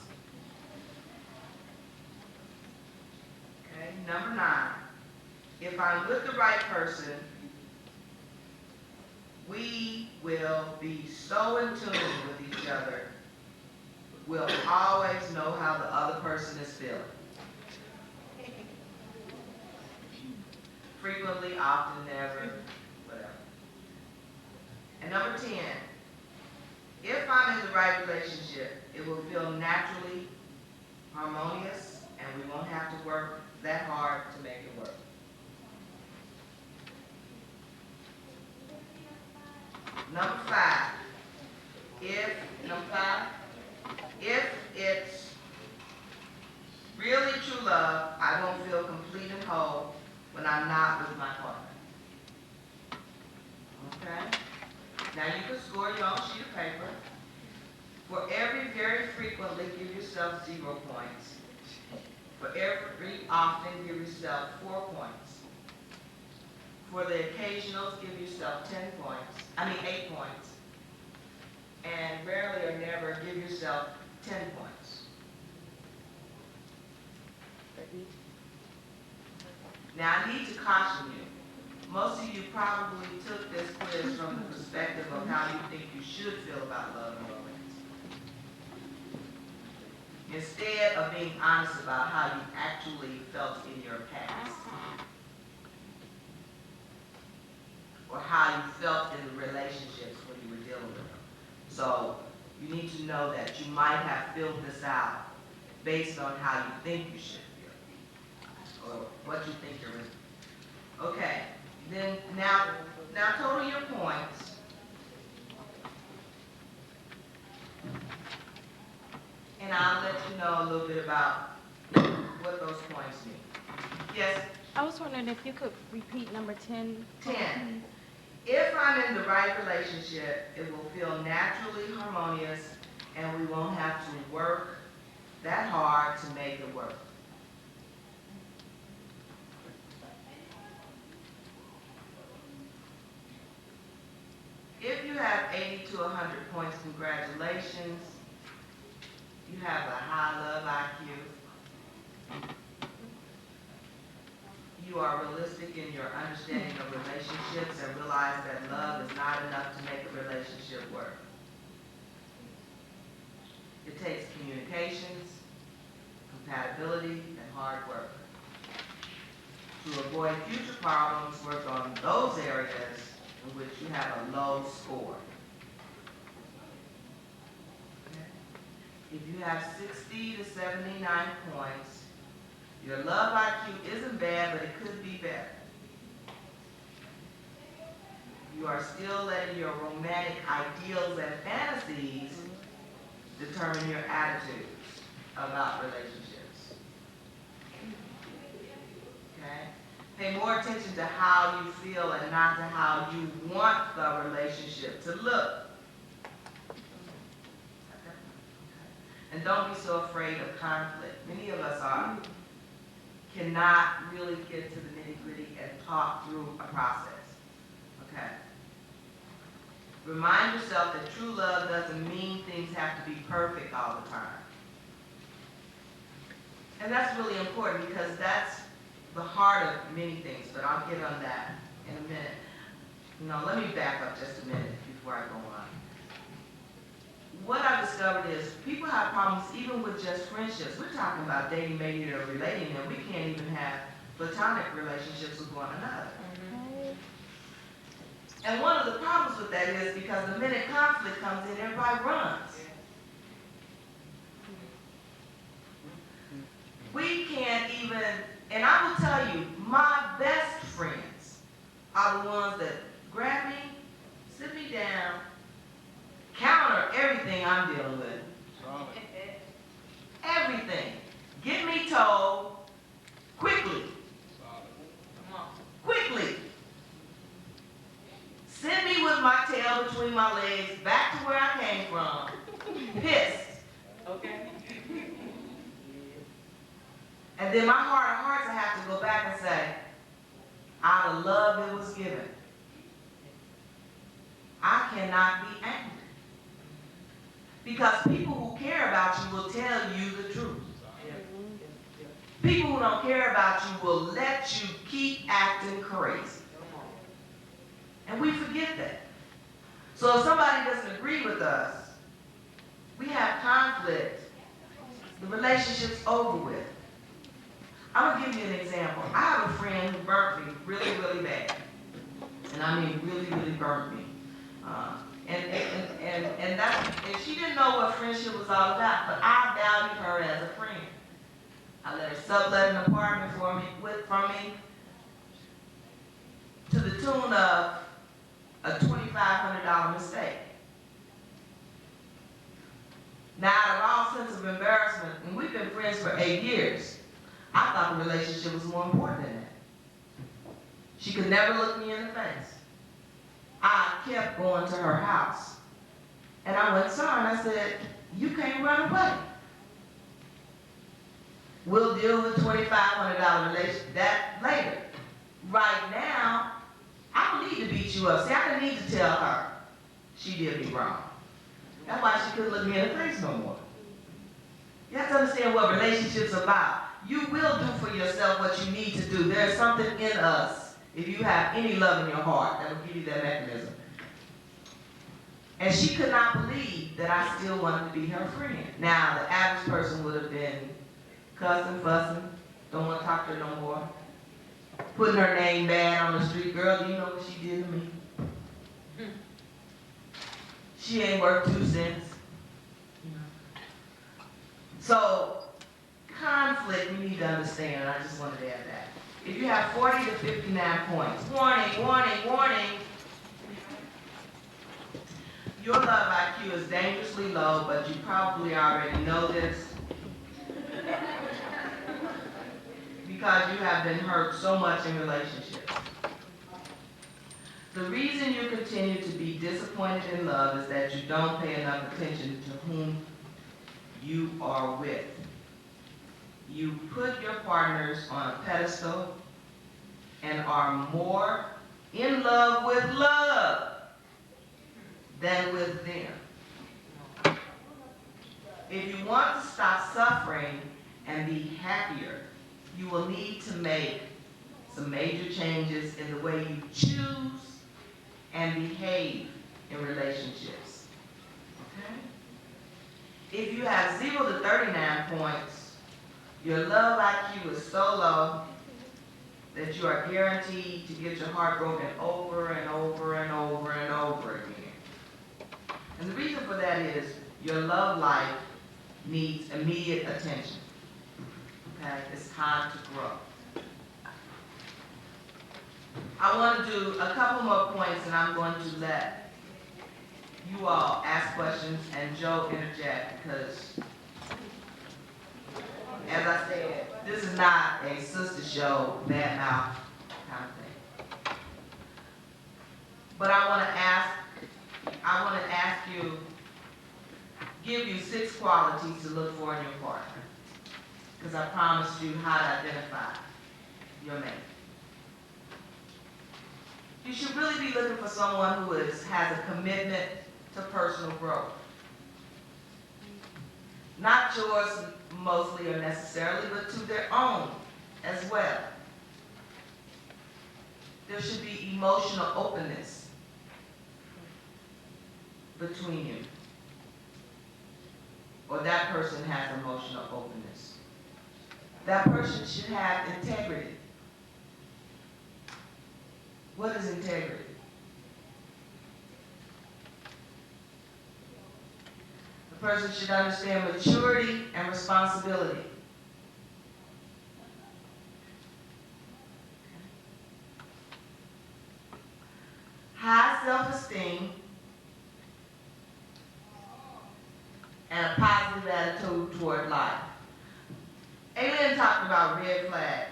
Okay, number 9. If I'm with the right person, we will be so in tune with each other. We'll always know how the other person is feeling. Frequently, often, never, whatever. And number 10, if I'm in the right relationship, it will feel naturally harmonious, and we won't have to work that hard to make it work. Number 5, if it's really true love, I won't feel complete and whole when I'm not with my partner. Okay? Now you can score your own sheet of paper. For every very frequently, give yourself 0 points. For every often, give yourself 4 points. For the occasionals, give yourself 8 points. And rarely or never, give yourself 10 points. Now, I need to caution you. Most of you probably took this quiz from the perspective of how you think you should feel about love and romance, instead of being honest about how you actually felt in your past, or how you felt in the relationships when you were dealing with them. So you need to know that you might have filled this out based on how you think you should feel, or what you think you're in. Okay, then now total your points. And I'll let you know a little bit about what those points mean. Yes? I was wondering if you could repeat number 10. 10. If I'm in the right relationship, it will feel naturally harmonious and we won't have to work that hard to make it work. If you have 80 to 100 points, congratulations. You have a high love IQ. You are realistic in your understanding of relationships and realize that love is not enough to make a relationship work. It takes communications, compatibility, and hard work. To avoid future problems, work on those areas in which you have a low score. Okay. If you have 60 to 79 points, your love IQ isn't bad, but it could be better. You are still letting your romantic ideals and fantasies determine your attitudes about relationships. Okay? Pay more attention to how you feel and not to how you want the relationship to look. And don't be so afraid of conflict. Many of us are. cannot really get to the nitty-gritty and talk through a process. Okay? Remind yourself that true love doesn't mean things have to be perfect all the time. And that's really important because that's the heart of many things, but I'll get on that in a minute. No, let me back up just a minute before I go on. What I've discovered is people have problems even with just friendships. We're talking about dating, mating, or relating, and we can't even have platonic relationships with one another. And one of the problems with that is because the minute conflict comes in, everybody runs. We can't even, and I will tell you, my best friends are the ones that grab me, sit me down, counter everything I'm dealing with. Everything. Get me told quickly. Quickly. Send me with my tail between my legs back to where I came from. Pissed. Okay. And then my heart of hearts, I have to go back and say, out of love it was given. I cannot be angry. Because people who care about you will tell you the truth. People who don't care about you will let you keep acting crazy. And we forget that. So if somebody doesn't agree with us, we have conflict, the relationship's over with. I'm going to give you an example. I have a friend who burnt me really, really bad. And I mean really, really burnt me. And she didn't know what friendship was all about, but I valued her as a friend. I let her sublet an apartment from me to the tune of a $2,500 mistake. Now, out of all sense of embarrassment, and we've been friends for 8 years, I thought the relationship was more important than that. She could never look me in the face. I kept going to her house. And I went, sorry, and I said, you can't run away. We'll deal with $2,500 relationship that later. Right now, I don't need to beat you up. See, I didn't need to tell her she did me wrong. That's why she couldn't look me in the face no more. You have to understand what relationships are about. You will do for yourself what you need to do. There's something in us, if you have any love in your heart, that will give you that mechanism. And she could not believe that I still wanted to be her friend. Now, the average person would have been cussing, fussing, don't want to talk to her no more, putting her name bad on the street. Girl, do you know what she did to me? She ain't worth 2 cents. So, conflict, we need to understand, and I just wanted to add that. If you have 40 to 59 points, warning, warning, warning. Your love IQ is dangerously low, but you probably already know this because you have been hurt so much in relationships. The reason you continue to be disappointed in love is that you don't pay enough attention to whom you are with. You put your partners on a pedestal and are more in love with love than with them. If you want to stop suffering and be happier, you will need to make some major changes in the way you choose and behave in relationships. Okay? If you have 0 to 39 points, your love IQ is so low that you are guaranteed to get your heart broken over and over and over and over again. And the reason for that is your love life needs immediate attention. Okay? It's time to grow. I want to do a couple more points, and I'm going to let you all ask questions and Joe interject, because as I said, this is not a sister show, bad mouth kind of thing. But I want to ask you, give you 6 qualities to look for in your partner. because I promised you how to identify your mate. You should really be looking for someone who has a commitment to personal growth. Not yours mostly or necessarily, but to their own as well. There should be emotional openness between you. Or that person has emotional openness. That person should have integrity. What is integrity? The person should understand maturity and responsibility. High self-esteem and a positive attitude toward life. Alien talked about red flags.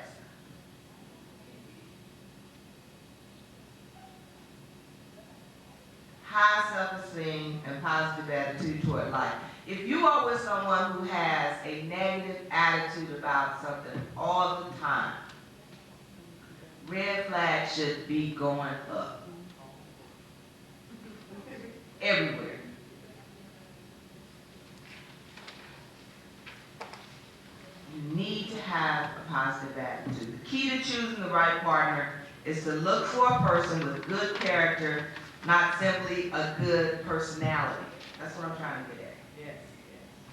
High self-esteem and positive attitude toward life. If you are with someone who has a negative attitude about something all the time, red flags should be going up. Everywhere. You need to have a positive attitude. The key to choosing the right partner is to look for a person with good character, not simply a good personality. That's what I'm trying to get at. Yes,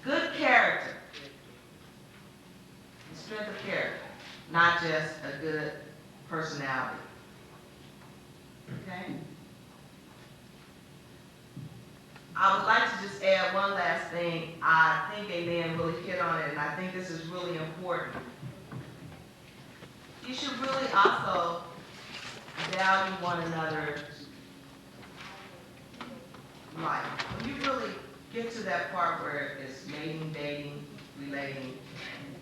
Good character. The strength of character, not just a good personality. Okay? I would like to just add one last thing. I think Amen really hit on it, and I think this is really important. You should really also value one another's life. When you really get to that part where it's mating, dating, relating,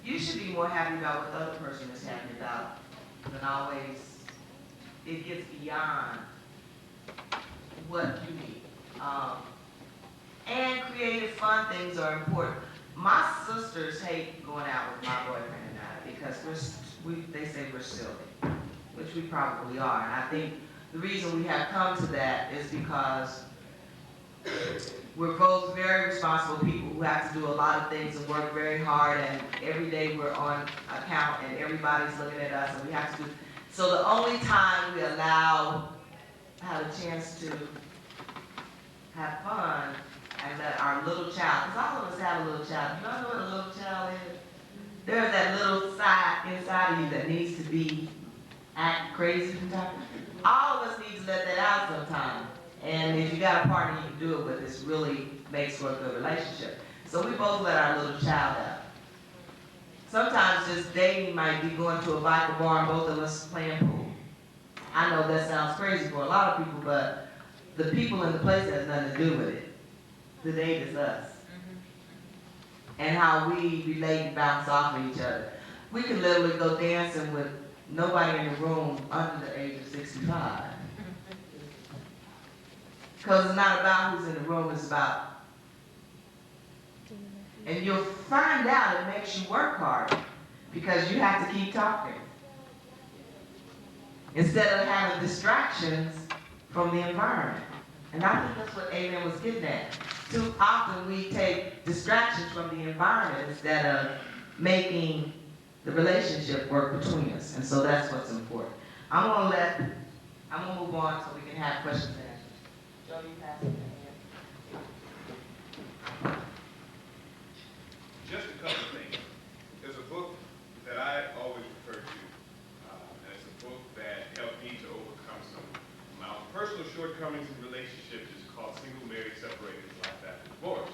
you should be more happy about what the other person is happy about than always it gets beyond what you need. And creative, fun things are important. My sisters hate going out with my boyfriend and I because they say we're silly, which we probably are. And I think the reason we have come to that is because we're both very responsible people who have to do a lot of things and work very hard, and every day we're on account and everybody's looking at us, and we have to do. So the only time we have a chance to have fun and let our little child, because all of us have a little child. You don't know what a little child is? There's that little side inside of you that needs to act crazy sometimes. All of us need to let that out sometime. And if you got a partner you can do it with, this really makes for a good relationship. So we both let our little child out. Sometimes just dating might be going to a biker bar and both of us playing pool. I know that sounds crazy for a lot of people, but the people in the place has nothing to do with it. The date is us. And how we relate and bounce off of each other. We can literally go dancing with nobody in the room under the age of 65. Because it's not about who's in the room, it's about. And you'll find out it makes you work harder because you have to keep talking. Instead of having distractions from the environment. And I think that's what Amen was getting at. Too often we take distractions from the environment instead of making the relationship work between us. And so that's what's important. I'm gonna move on so we can have questions and answers. Joe, you pass it to Ann. Just a couple of things. There's a book that I always refer to, and it's a book that helped me to overcome some of my own personal shortcomings in relationships. It's called Single, Married, Separated, Life After Divorce.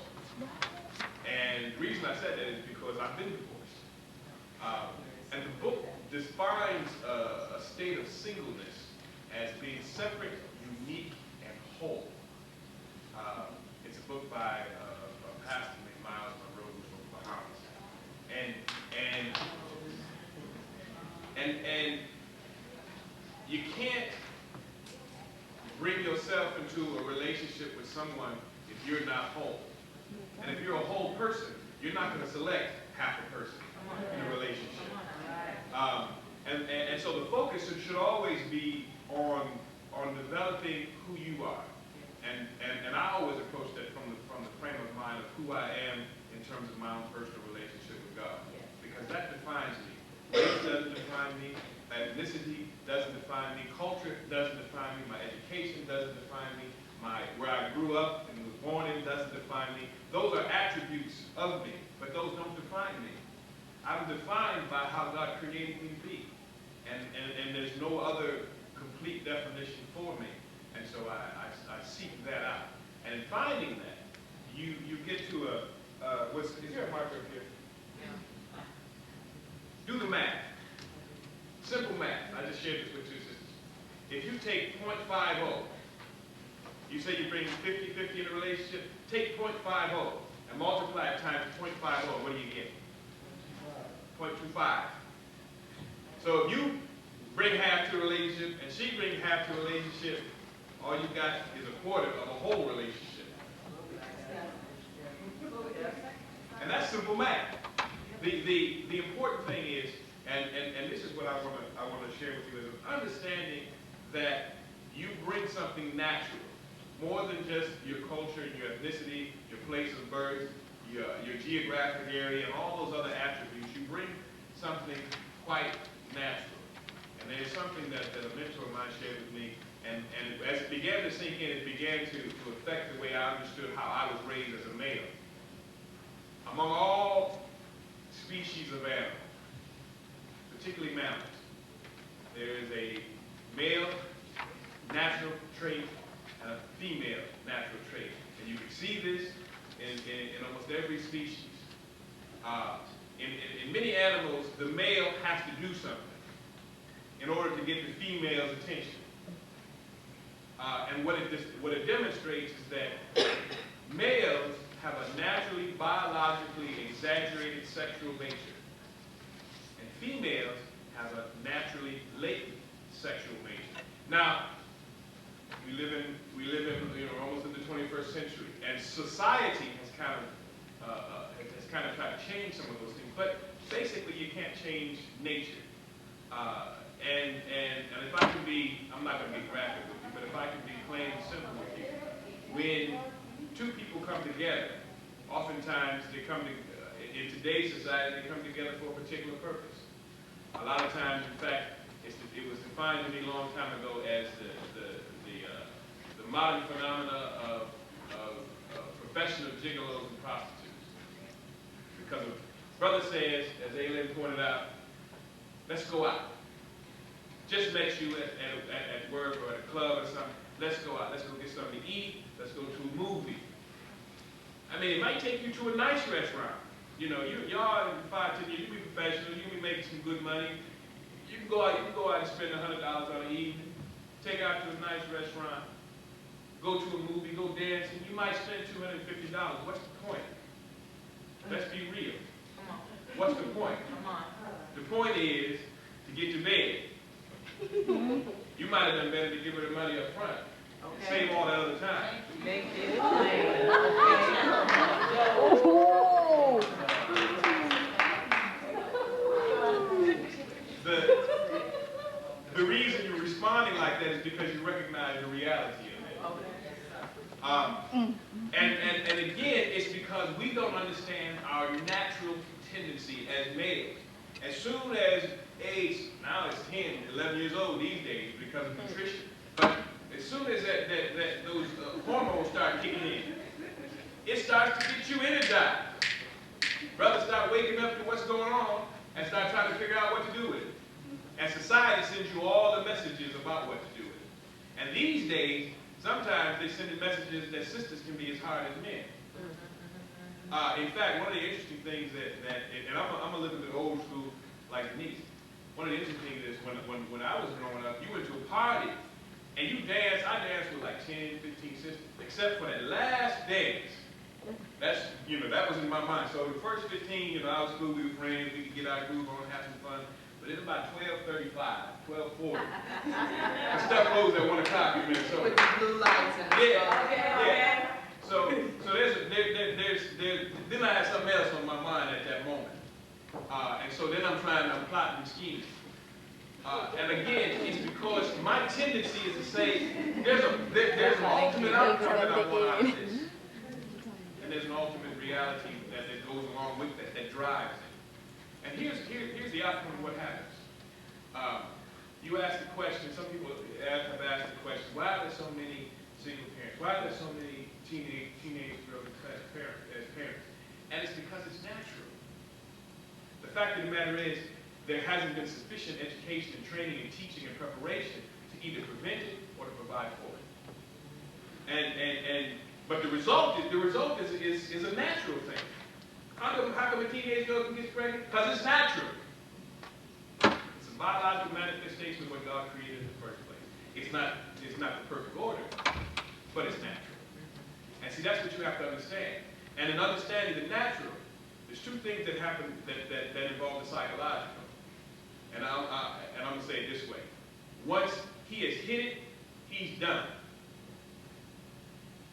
And the reason I said that is because I've been divorced. And the book defines a state of singleness as being separate, unique, and whole. It's a book by a pastor named Miles Monroe from the Bahamas. And you can't bring yourself into a relationship with someone if you're not whole. And if you're a whole person, you're not going to select half a person in a relationship. And so the focus should always be on developing who you are. And I always approach that from the frame of mind of who I am in terms of my own personal relationship with God. Because that defines me. Race doesn't define me. Ethnicity doesn't define me. Culture doesn't define me. My education doesn't define me. Where I grew up and was born in doesn't define me. Those are attributes of me, but those don't define me. I'm defined by how God created me to be. And there's no other complete definition for me. And so I seek that out. And in finding that, you get to is there a marker up here? Yeah. Do the math. Simple math. I just shared this with two sisters. If you take 0.50, you say you bring 50-50 in a relationship, take 0.50 and multiply it times 0.50, what do you get? 0.25. So if you bring half to a relationship and she brings half to a relationship, all you got is a quarter of a whole relationship. And that's simple math. The important thing is, and this is what I want to share with you, is understanding that you bring something natural, more than just your culture, your ethnicity, your place of birth, your geographic area, and all those other attributes. You bring something quite natural. And there's something that a mentor of mine shared with me, and as it began to sink in, it began to affect the way I understood how I was raised as a male. Among all species of animals, particularly mammals, there is a male natural trait and a female natural trait. And you can see this in almost every species. In many animals, the male has to do something in order to get the female's attention. And what it demonstrates is that males have a naturally, biologically exaggerated sexual nature. And females have a naturally latent sexual nature. Now, we live in almost in the 21st century, and society has kind of tried to change some of those things. But basically, you can't change nature. And if I can be, I'm not going to be graphic with you, but if I can be plain and simple with you, when two people come together, oftentimes they come in today's society, they come together for a particular purpose. A lot of times, in fact, it was defined to me a long time ago as the modern phenomena of professional gigolos and prostitutes. Because a brother says, as Aylin pointed out, let's go out. Just met you at work or at a club or something. Let's go out. Let's go get something to eat. Let's go to a movie. I mean, it might take you to a nice restaurant. You know, y'all in 5-10 years, you can be professional. You can be making some good money. You can go out and spend $100 on an evening. Take out to a nice restaurant. Go to a movie. Go dancing. You might spend $250. What's the point? Let's be real. What's the point? The point is to get to bed. You might have done better to give her the money up front. Okay. Save all that other time. Make it plain. The reason you're responding like that is because you recognize the reality of it. And again, it's because we don't understand our natural tendency as males. As soon as age, now it's 10, 11 years old these days because of nutrition. But as soon as those hormones start kicking in, it starts to get you energized. Brothers start waking up to what's going on and start trying to figure out what to do with it. And society sends you all the messages about what to do with it. And these days, sometimes they send messages that sisters can be as hard as men. In fact, one of the interesting things and I'm a little bit old school like Denise. One of the interesting things is when I was growing up, you went to a party and you danced. I danced with like 10, 15 sisters, except for that last dance. That was in my mind. So the first 15, I was cool, we were friends, we could get our groove on, have some fun. But it's about 12:35, 12:40. The stuff closed at 1 o'clock in Minnesota. With the blue lights and yeah. So then I had something else on my mind at that moment. And so then I'm plotting and scheming. And again, it's because my tendency is to say, there's an ultimate outcome that I want out of this. And there's an ultimate reality that goes along with that drives it. And here's the outcome of what happens. You ask the question, some people have asked the question, why are there so many single parents? Why are there so many teenage girls as parents? And it's because it's natural. The fact of the matter is, there hasn't been sufficient education and training and teaching and preparation to either prevent it or to provide for it. But the result is a natural thing. How come a teenage girl can get pregnant? Because it's natural. It's a biological manifestation of what God created in the first place. It's not the perfect order, but it's natural. And see, that's what you have to understand. And in understanding the natural, there's two things that happen that involve the psychological. And I'm going to say it this way. Once he has hit it, he's done.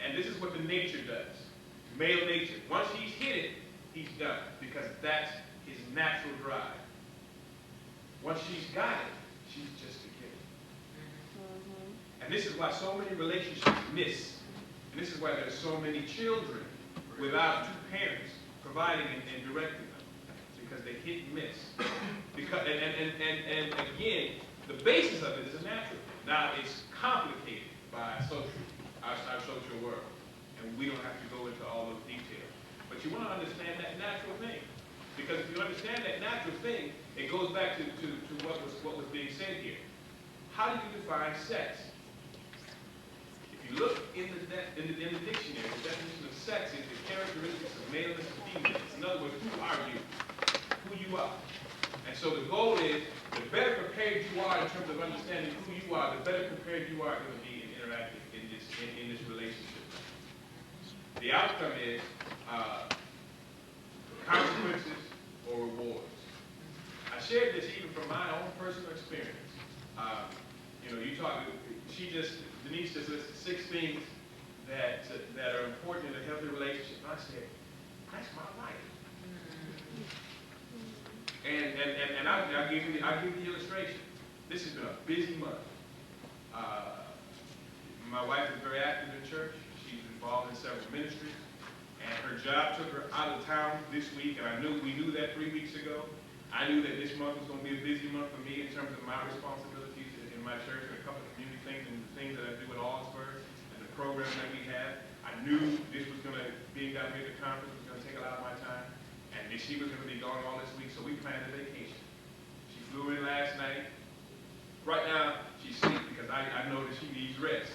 And this is what the nature does. Male nature. Once he's hit it, he's done. Because that's his natural drive. Once she's got it, she's just beginning. And this is why so many relationships miss. And this is why there's so many children without two parents providing and directing them. Because they hit and miss. Because, and again, the basis of it is a natural thing. Now, it's complicated by our social world. And we don't have to go into all those details. But you want to understand that natural thing. Because if you understand that natural thing, it goes back to what was being said here. How do you define sex? If you look in the dictionary, the definition of sex is the characteristics of maleness and femaleness. In other words, who are you? Who you are. And so the goal is, the better prepared you are in terms of understanding who you are, the better prepared you are going to be in interacting in this relationship. The outcome is consequences or rewards. I shared this even from my own personal experience. Denise just listed 6 things that are important in a healthy relationship. And I said, that's my life. And I'll give you the illustration. This has been a busy month. My wife is very active in church. She's involved in several ministries. And her job took her out of town this week, and we knew that 3 weeks ago. I knew that this month was going to be a busy month for me in terms of my responsibilities in my church and a couple of community things and the things that I do at Augsburg and the programs that we have. I knew this was going to, being down here at the conference, was going to take a lot of my time. And she was going to be gone all this week, so we planned a vacation. She flew in last night. Right now, she's asleep because I know that she needs rest.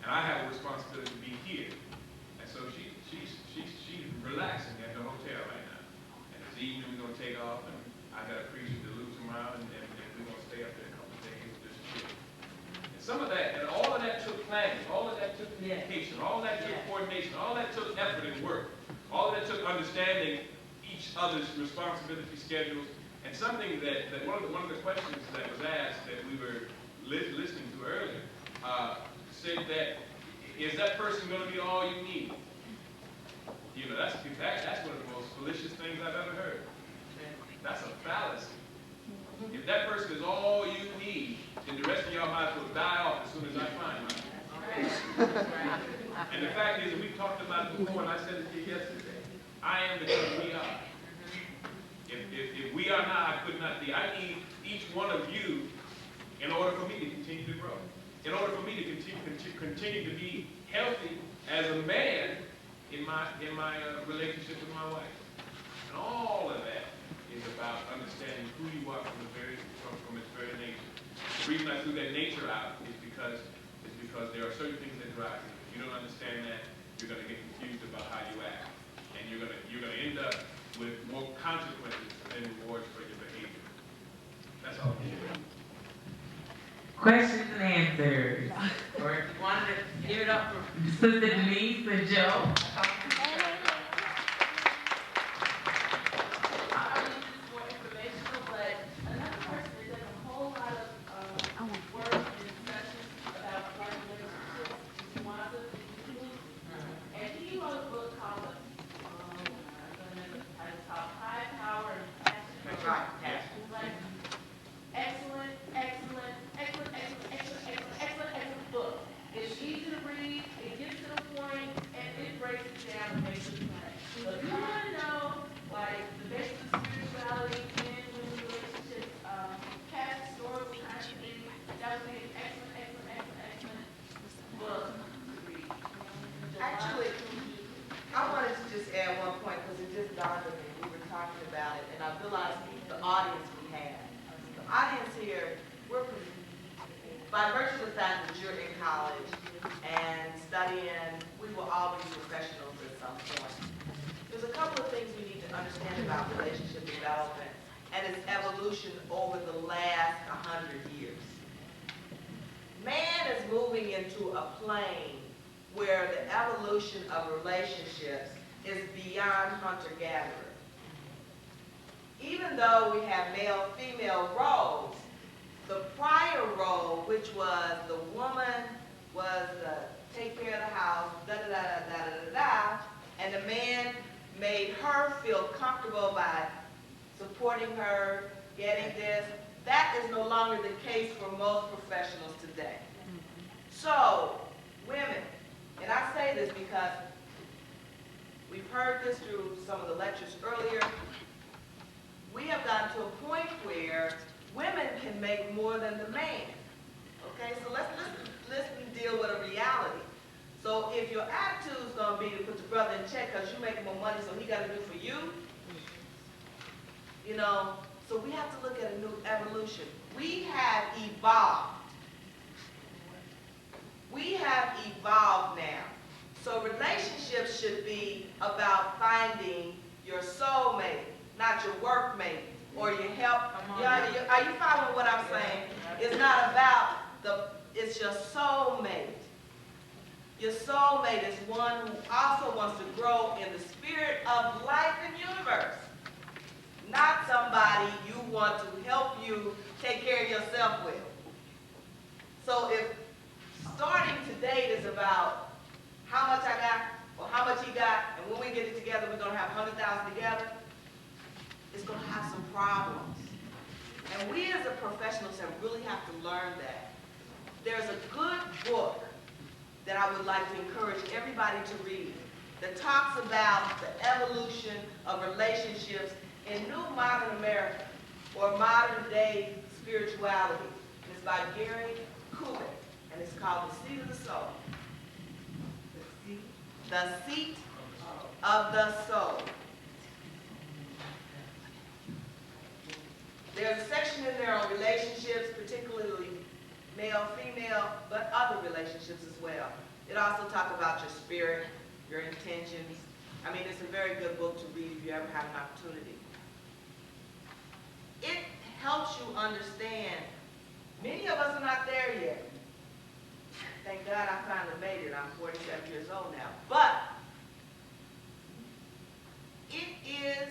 And I have a responsibility to be here. And so she's relaxing at the hotel right now. And this evening we're going to take off, and I got a preacher to lose tomorrow, and we're going to stay up there a couple of days with this kid. And some of that, and all of that took planning, all of that took communication, all of that took coordination, all of that took effort and work. All of that took understanding each other's responsibility schedules. And something that one of the questions that was asked that we were listening to earlier said that, is that person going to be all you need? You know, that's one of the most malicious things I've ever heard. That's a fallacy. If that person is all you need, then the rest of y'all might as well die off as soon as I find mine. And the fact is, and we've talked about it before, and I said it to you yesterday, I am because we are. If we are not, I could not be. I need each one of you in order for me to continue to grow. In order for me to continue to be healthy as a man in my relationship with my wife. And all of that is about understanding who you are from its very nature. The reason I threw that nature out is because there are certain things that drive you. If you don't understand that, you're going to get confused about how you act. And you're going to end up with more consequences than rewards for your behavior. That's all. Questions and answers. Or Wanted to give it up for Sister Denise and Joe. studying, we will all be professionals at some point. There's a couple of things we need to understand about relationship development and its evolution over the last 100 years. Man is moving into a plane where the evolution of relationships is beyond hunter-gatherer. Even though we have male-female roles, the prior role, which was the woman was the take care of the house, da-da-da-da-da-da-da, and the man made her feel comfortable by supporting her, getting this. That is no longer the case for most professionals today. So, women, and I say this because we've heard this through some of the lectures earlier, we have gotten to a point where women can make more than the man. Okay, so let's deal with a reality. So if your attitude is going to be to put your brother in check because you make more money, so he got to do for you, you know, so we have to look at a new evolution. We have evolved. We have evolved now. So relationships should be about finding your soulmate, not your workmate or your help. Are you following what I'm saying? It's not about it's your soulmate. Your soulmate is one who also wants to grow in the spirit of life and universe. Not somebody you want to help you take care of yourself with. So if starting to date is about how much I got or how much he got, and when we get it together, we're going to have 100,000 together, it's going to have some problems. And we as a professionals really have to learn that. There's a good book that I would like to encourage everybody to read that talks about the evolution of relationships in new modern America or modern day spirituality. And it's by Gary Kubik, and it's called The Seat of the Soul. The Seat of the Soul. There's a section in there on relationships, particularly male, female, but other relationships as well. It also talks about your spirit, your intentions. I mean, it's a very good book to read if you ever have an opportunity. It helps you understand, many of us are not there yet. Thank God I finally made it. I'm 47 years old now. But it is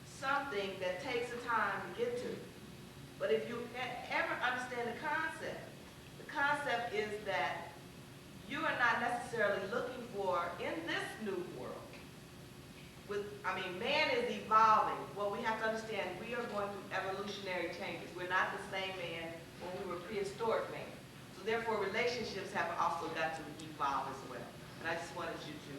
something that takes a time to get to. But if you ever understand the concept is that you are not necessarily looking for in this new world. Man is evolving. Well, we have to understand we are going through evolutionary changes. We're not the same man when we were prehistoric man. So therefore, relationships have also got to evolve as well. And I just wanted you to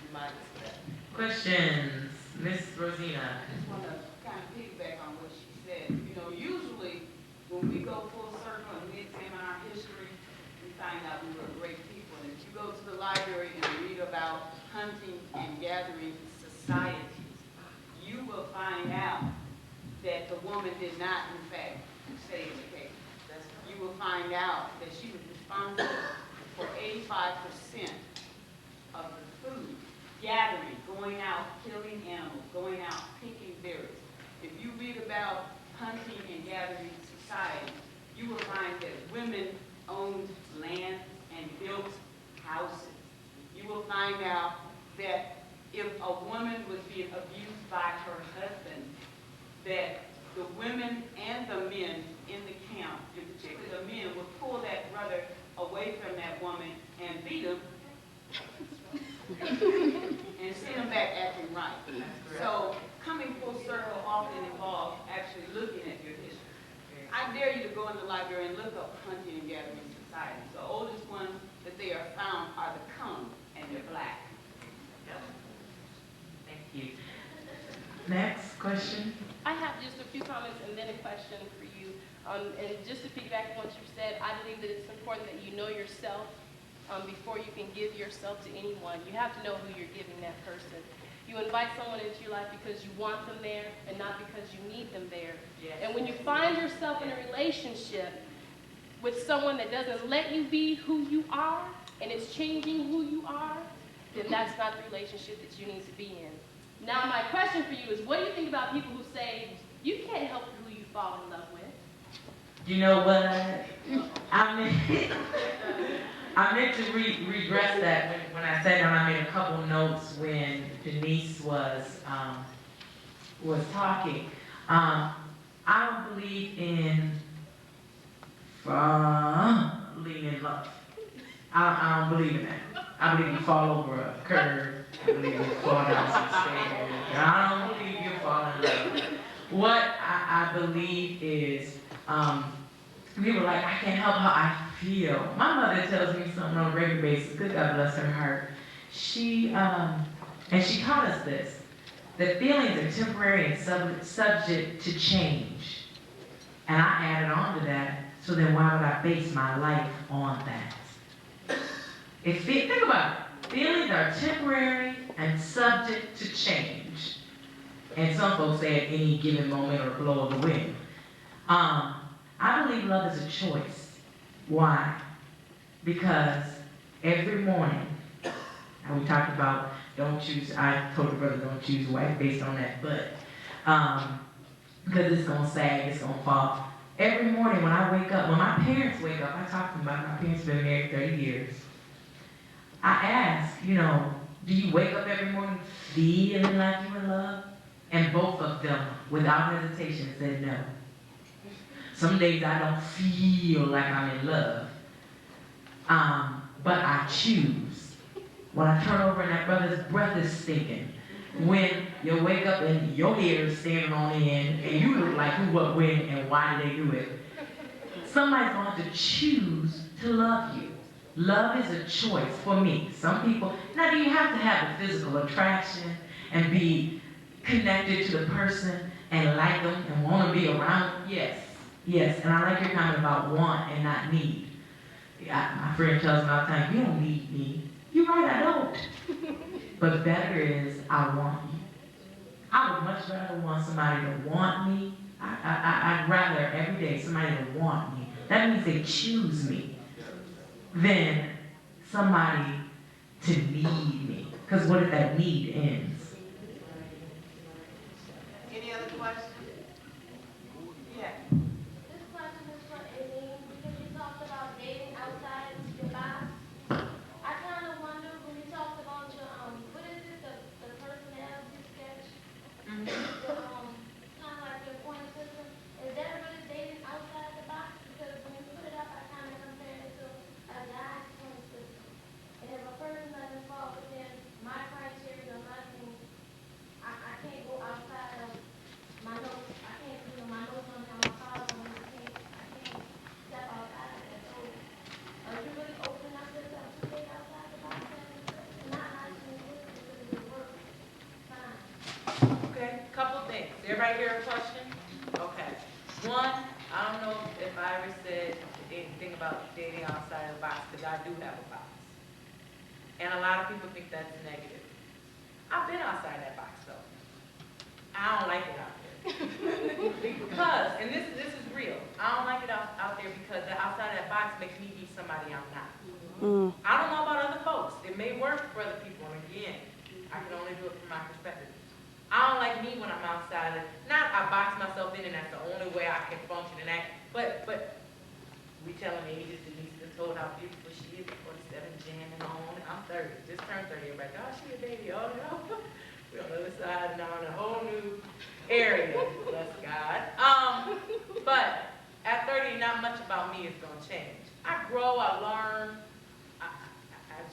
remind us of that. Questions? Miss Rosina. I just want to kind of piggyback on what she said. You know, usually when we go full circle and we examine our history, we find out we were great people. And if you go to the library and read about hunting and gathering societies, you will find out that the woman did not, in fact, stay in the cave. You will find out that she was responsible for 85% of the food, gathering, going out, killing animals, going out, picking berries. If you read about hunting and gathering society, you will find that women owned land and built houses. You will find out that if a woman was being abused by her husband, that the women and the men in the camp, in particular the men, would pull that brother away from that woman and beat him and send him back acting right. So coming full circle often involves actually looking at your history. I dare you to go in the library and look up hunting and gathering societies. The oldest ones that they are found are the Kung, and they're black. Thank you. Next question. I have just a few comments and then a question for you. And just to piggyback on what you said, I believe that it's important that you know yourself before you can give yourself to anyone. You have to know who you're giving that person. You invite someone into your life because you want them there and not because you need them there. Yes. And when you find yourself in a relationship with someone that doesn't let you be who you are, and it's changing who you are, then that's not the relationship that you need to be in. Now, my question for you is, what do you think about people who say, you can't help who you fall in love with? You know what? I meant, I meant to redress that when I sat down. I made a couple notes when Denise was talking. I don't believe in falling in love. I don't believe in that. I believe you fall over a curve. I believe you fall down some stairs. I don't believe you fall in love. What I believe is, people are like, I can't help how I feel. My mother tells me something on a regular basis. Good God bless her heart. She, and she taught us this, that feelings are temporary and subject to change. And I added on to that, so then why would I base my life on that? Think about it. Feelings are temporary and subject to change. And some folks say at any given moment or blow of the wind. I believe love is a choice. Why? Because every morning, and we talked about don't choose, I told the brother don't choose a wife based on that, but because it's gonna sag, it's gonna fall. Every morning when I wake up, when my parents wake up, I talk to them about it. My parents have been married 30 years. I ask, do you wake up every morning feeling like you're in love? And both of them, without hesitation, said no. Some days I don't feel like I'm in love, but I choose. When I turn over and that brother's breath is stinking, when you wake up and your hair is standing on end, and you look like who, what, when, and why did they do it, somebody's going to choose to love you. Love is a choice for me. Some people, now do you have to have a physical attraction and be connected to the person and like them and want to be around them? Yes. Yes, and I like your comment about want and not need. My friend tells me all the time, you don't need me. You're right, I don't. But better is, I want you. I would much rather want somebody to want me. I'd rather every day somebody to want me. That means they choose me. Than somebody to need me. Because what if that need ends? Any other questions? Yeah. This question is for Aileen, because you talked about dating outside your box. I kind of wonder when you talked about your, what is it, the personality sketch? Mhm. Kind of like your point system. Is that really dating outside the box? Because when you put it up, I kind of compare it to a guy's point system. And if a person doesn't fall within my criteria or my things, I can't go outside of my notes. I can't, my notes on how my files on I can't step outside of that. So, are you really opening up yourself to date outside the box and not actually listening to your work? Fine. Okay, couple things. Everybody hear a question? Okay. One, I don't know if I ever said anything about dating outside of the box, because I do have a box. And a lot of people think that's negative. I've been outside that box, though. I don't like it out there. Because, and this is real, I don't like it out there because the outside of that box makes me be somebody I'm not. I don't know about other folks. It may work for other people, and again, I can only do it from my perspective. I don't like me when I'm outside. Not I box myself in and that's the only way I can function and act, but we telling ages, Denise just told how beautiful she is, 47, jamming on. I'm 30, just turned 30. Everybody, oh, she a baby, oh no. We're on the other side now in a whole new area, bless God. But at 30, not much about me is gonna change. I grow, I learn, I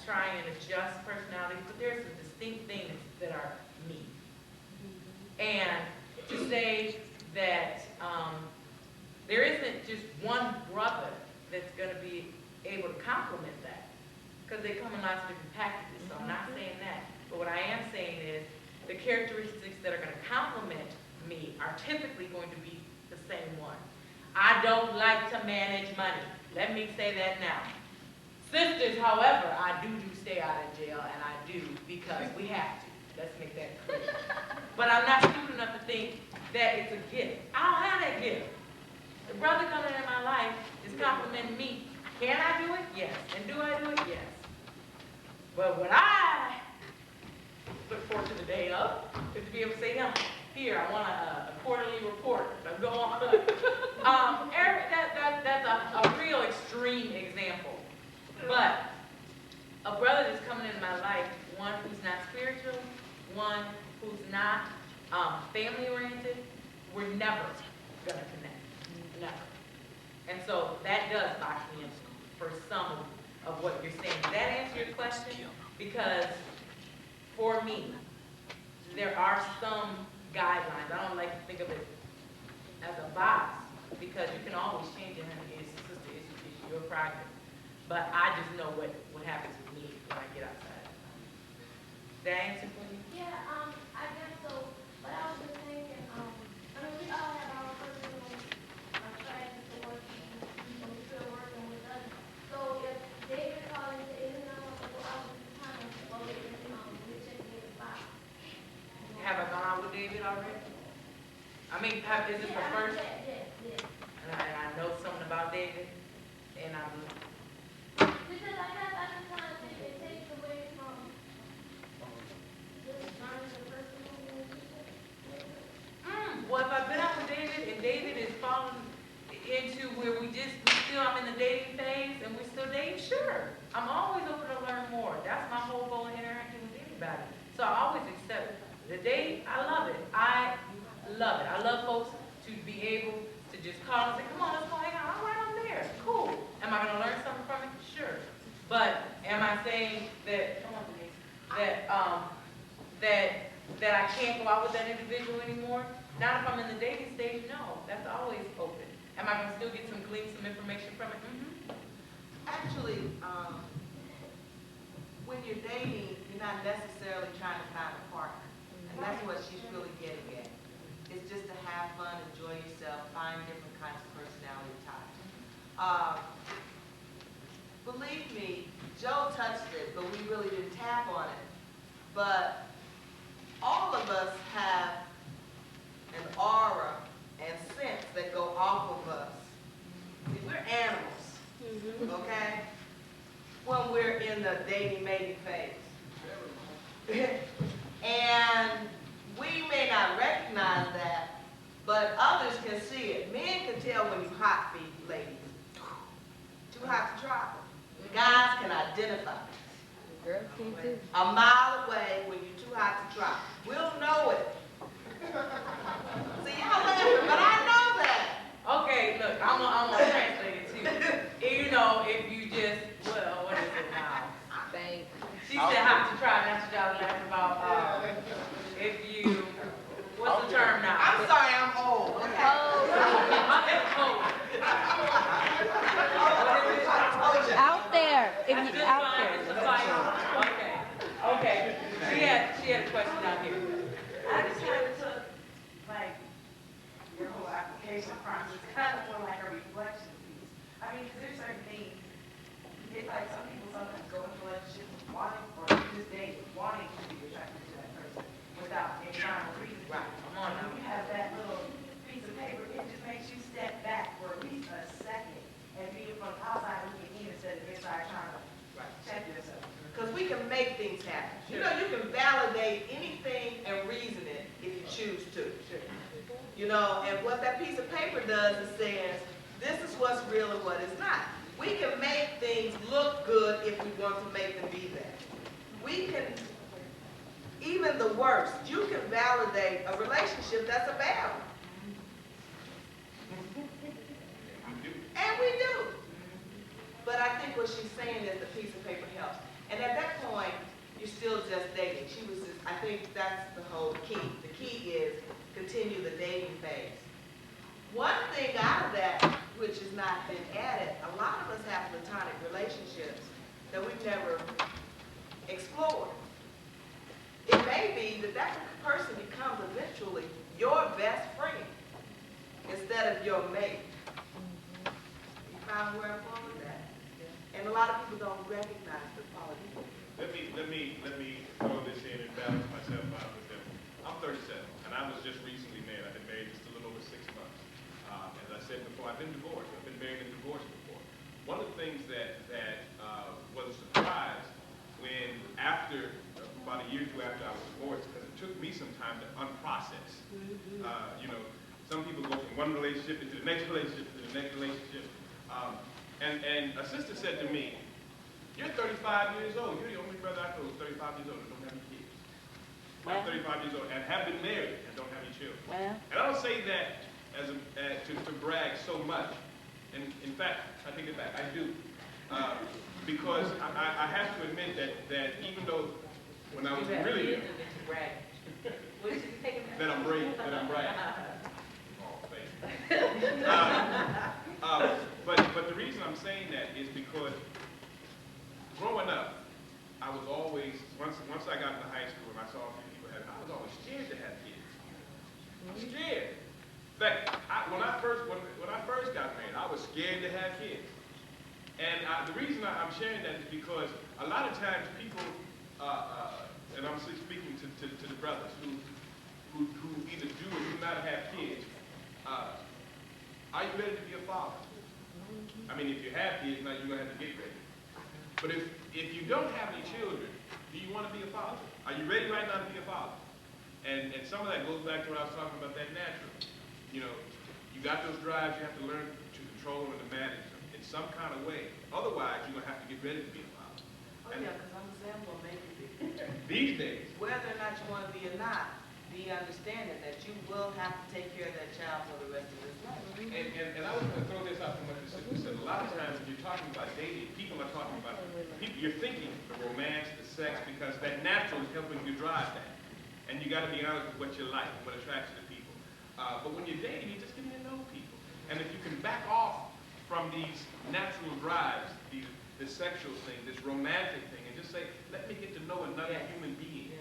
try and adjust personality, but there's some distinct things that are me. And to say that there isn't just one brother that's going to be able to complement that, because they come in lots of different packages, so I'm not saying that. But what I am saying is the characteristics that are going to complement me are typically going to be the same one. I don't like to manage money. Let me say that now. Sisters, however, I do stay out of jail, and I do because we have to. Let's make that clear. But I'm not stupid enough to think that it's a gift. I don't have that gift. The brother coming in my life is complimenting me. Can I do it? Yes. And do I do it? Yes. But what I look forward to the day of is to be able to say, here, I want a quarterly report. Go on. Eric, that's a real extreme example. But a brother that's coming into my life, one who's not spiritual, one who's not family-oriented, we're never gonna connect. Never. And so that does lock me in for some of what you're saying. Does that answer your question? Because for me, there are some guidelines. I don't like to think of it as a box because you can always change it, honey. It's sister, it's your project. But I just know what happens with me when I get outside. Does that answer for you? Yeah, I guess so. But I was just thinking, I mean, we all have our personal strategies to work, and we still working with us. So if David called and said, "Isn't that what to go out with the time?" Well, we check the box. Have I gone out with David already? I mean, is this the first? Yeah. And I know something about David, and I'm. Because I guess I just kind of think it takes away from just learning the personal relationship. Well, if I've been out with David and David is falling into where I'm in the dating phase and we're still dating, sure. I'm always open to learn more. That's my whole goal in interacting with anybody. So I always accept the date. I love it. I love it. I love folks to be able to just call and say, come on, let's go hang out. All right, I'm there. Cool. Am I going to learn something from it? Sure. But am I saying that, come on, Denise, that I can't go out with that individual anymore? Not if I'm in the dating stage, no. That's always open. Am I going to still glean some information from it? Mm-hmm. Actually, when you're dating, you're not necessarily trying to find a partner. And that's what she's really getting at. It's just to have fun, enjoy yourself, find different kinds of personality types. Believe me, Joe touched it, but we really didn't tap on it. But all of us have an aura and sense that go off of us. See, we're animals, okay? When we're in the dating, mating phase. And we may not recognize that, but others can see it. Men can tell when you're hot, ladies. Too hot to try. Guys can identify. Girls can too. A mile away when you're too hot to try. We'll know it. See, y'all laughing, but I know that. Okay, look, I'm gonna translate it too. You know, if you just, well, what is it now? Thanks. She said hot to try, that's what y'all laughing about. If you, what's the term now? I'm sorry, I'm old. Okay. Out there. If That's you just out fine, there. it's a fight. Okay. She had a question down here. I just kind of took, like, your whole application process, kind of more like a reflection piece. I mean, 'cause there's certain things, it's like some people sometimes go into relationships wanting, or just dating, wanting to be attracted to that person without any rhyme or reason. Right, come on now. When you have that little piece of paper, it just makes you step back for at least a second and be from outside looking in instead of inside trying to check yourself. Because we can make things happen. You know, you can validate anything and reason it if you choose to. You know, and what that piece of paper does is says, this is what's real and what is not. We can make things look good if we want to make them be that. We can, even the worst, you can validate a relationship that's a bad one. And we do. But I think what she's saying is the piece of paper helps. And at that point, you're still just dating. She was just, I think that's the whole key. The key is continue the dating phase. One thing out of that, which has not been added, a lot of us have platonic relationships that we've never explored. It may be that that person becomes eventually your best friend instead of your mate. You found where I'm going with that? And a lot of people don't recognize the quality. Let me throw this in and balance myself out with them. I'm 37, and I was just recently married. I've been married just a little over 6 months. As I said before, I've been divorced. I've been married and divorced before. One of the things that was a surprise when after, about a year or two after I was divorced, because it took me some time to unprocess. You know, some people go from one relationship into the next relationship to the next relationship. And a sister said to me, "You're 35 years old. You're the only brother I know who's 35 years old and don't have any kids." I'm 35 years old and have been married and don't have any children. And I don't say that to brag so much. And in fact, I take it back. I do. Because I have to admit that even though when I was really young, that I'm brave, that I'm bragging. Oh, thank you. But the reason I'm saying that is because growing up, I was always, once I got into high school and I saw a few people having, I was always scared to have kids. I was scared. In fact, when I first got married, I was scared to have kids. And the reason I'm sharing that is because a lot of times people, and I'm speaking to the brothers who either do or do not have kids, are you ready to be a father? I mean, if you have kids, now you're going to have to get ready. But if you don't have any children, do you want to be a father? Are you ready right now to be a father? And some of that goes back to what I was talking about, that natural. You know, you got those drives, you have to learn to control them and to manage them in some kind of way. Otherwise, you're going to have to get ready to be a father. Oh yeah, because I'm saying I'm going to make it. These days. Whether or not you want to be or not, be understanding that you will have to take care of that child for the rest of his life. And I was going to throw this out from what the sister said. A lot of times when you're talking about dating, people are talking about, you're thinking the romance, the sex, because that natural is helping you drive that. And you got to be honest with what you like, what attracts you to people. But when you're dating, you're just getting to know people. And if you can back off from these natural drives, this sexual thing, this romantic thing, and just say, let me get to know another human being.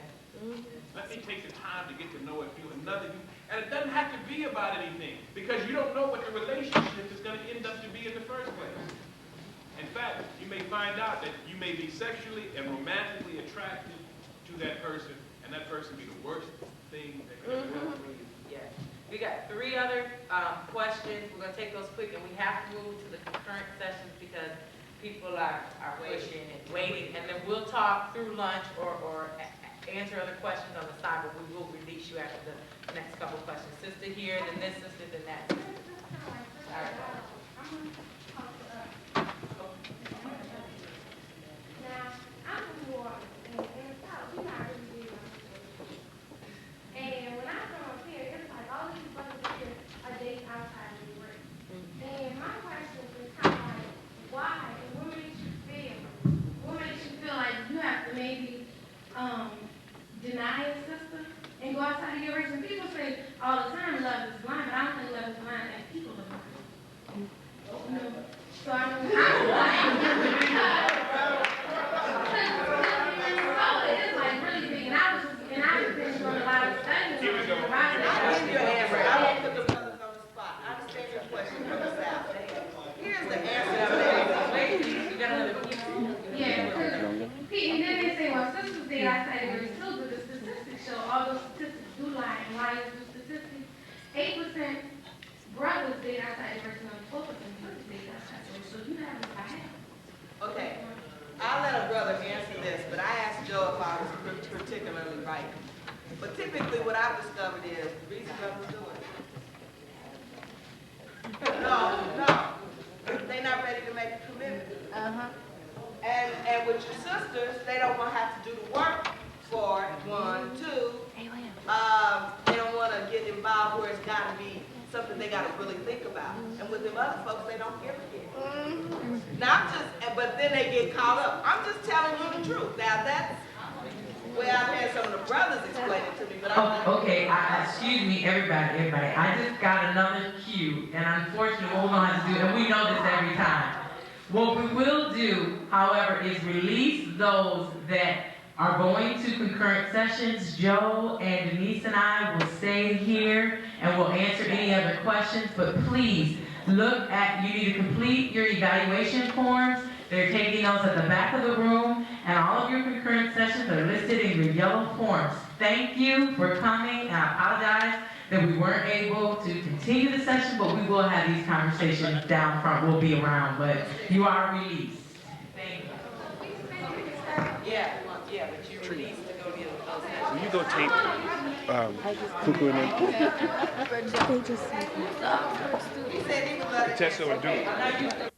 Let me take the time to get to know another human. And it doesn't have to be about anything, because you don't know what the relationship is going to end up to be in the first place. In fact, you may find out that you may be sexually and romantically attracted to that person, and that person be the worst thing that could ever happen to you. Yeah. We got 3 other questions. We're going to take those quick, and we have to move to the concurrent sessions because people are pushing and waiting. And then we'll talk through lunch or answer other questions on the side, but we will release you after the next couple of questions. Sister here, then this sister, then that sister. All right. Now, I'm from New Orleans, and in the South, we not really big on this. And when I come up here, it's like all these brothers up here are dating outside of the work. And my question is kind of like, why? And what makes you feel? What makes you feel like you have to maybe deny your sister and go outside of your race? And people say all the time love is blind, but I don't think love is blind as people are blind. You know? So I mean, it's like really big, and I've been doing a lot of studies. I'll give you an answer. I won't put the brothers on the spot. I understand your question from the South. Here's the answer to that. Ladies, you got another piece. Yeah, because and then they say, well, sisters date outside of race too, but the statistics show all those statistics do lie. And why is the statistics? 8% brothers date outside of race, and only 4% sisters date outside of race. So you have it by half. Okay, I'll let a brother answer this, but I asked Joe if I was particularly right. But typically what I've discovered is the reason brothers do it. No. They're not ready to make a commitment. And with your sisters, they don't want to have to do the work for it, 1, 2. They don't want to get involved where it's got to be something they got to really think about. And with them other folks, they don't give a kid. Now, but then they get caught up. I'm just telling you the truth. Now, that's where I've had some of the brothers explain it to me, but I'm not. Okay, excuse me, everybody. I just got another cue, and unfortunately, what we're going to have to do, and we know this every time. What we will do, however, is release those that are going to concurrent sessions. Joe and Denise and I will stay here and we'll answer any other questions, but please look at, you need to complete your evaluation forms. They're taking those at the back of the room, and all of your concurrent sessions are listed in your yellow forms. Thank you for coming, and I apologize that we weren't able to continue the session, but we will have these conversations down front. We'll be around, but you are released. Thank you. Yeah. Yeah, but you released to go to the other session. Will you go tape Cuckoo and them? They just said Contessa or Duke?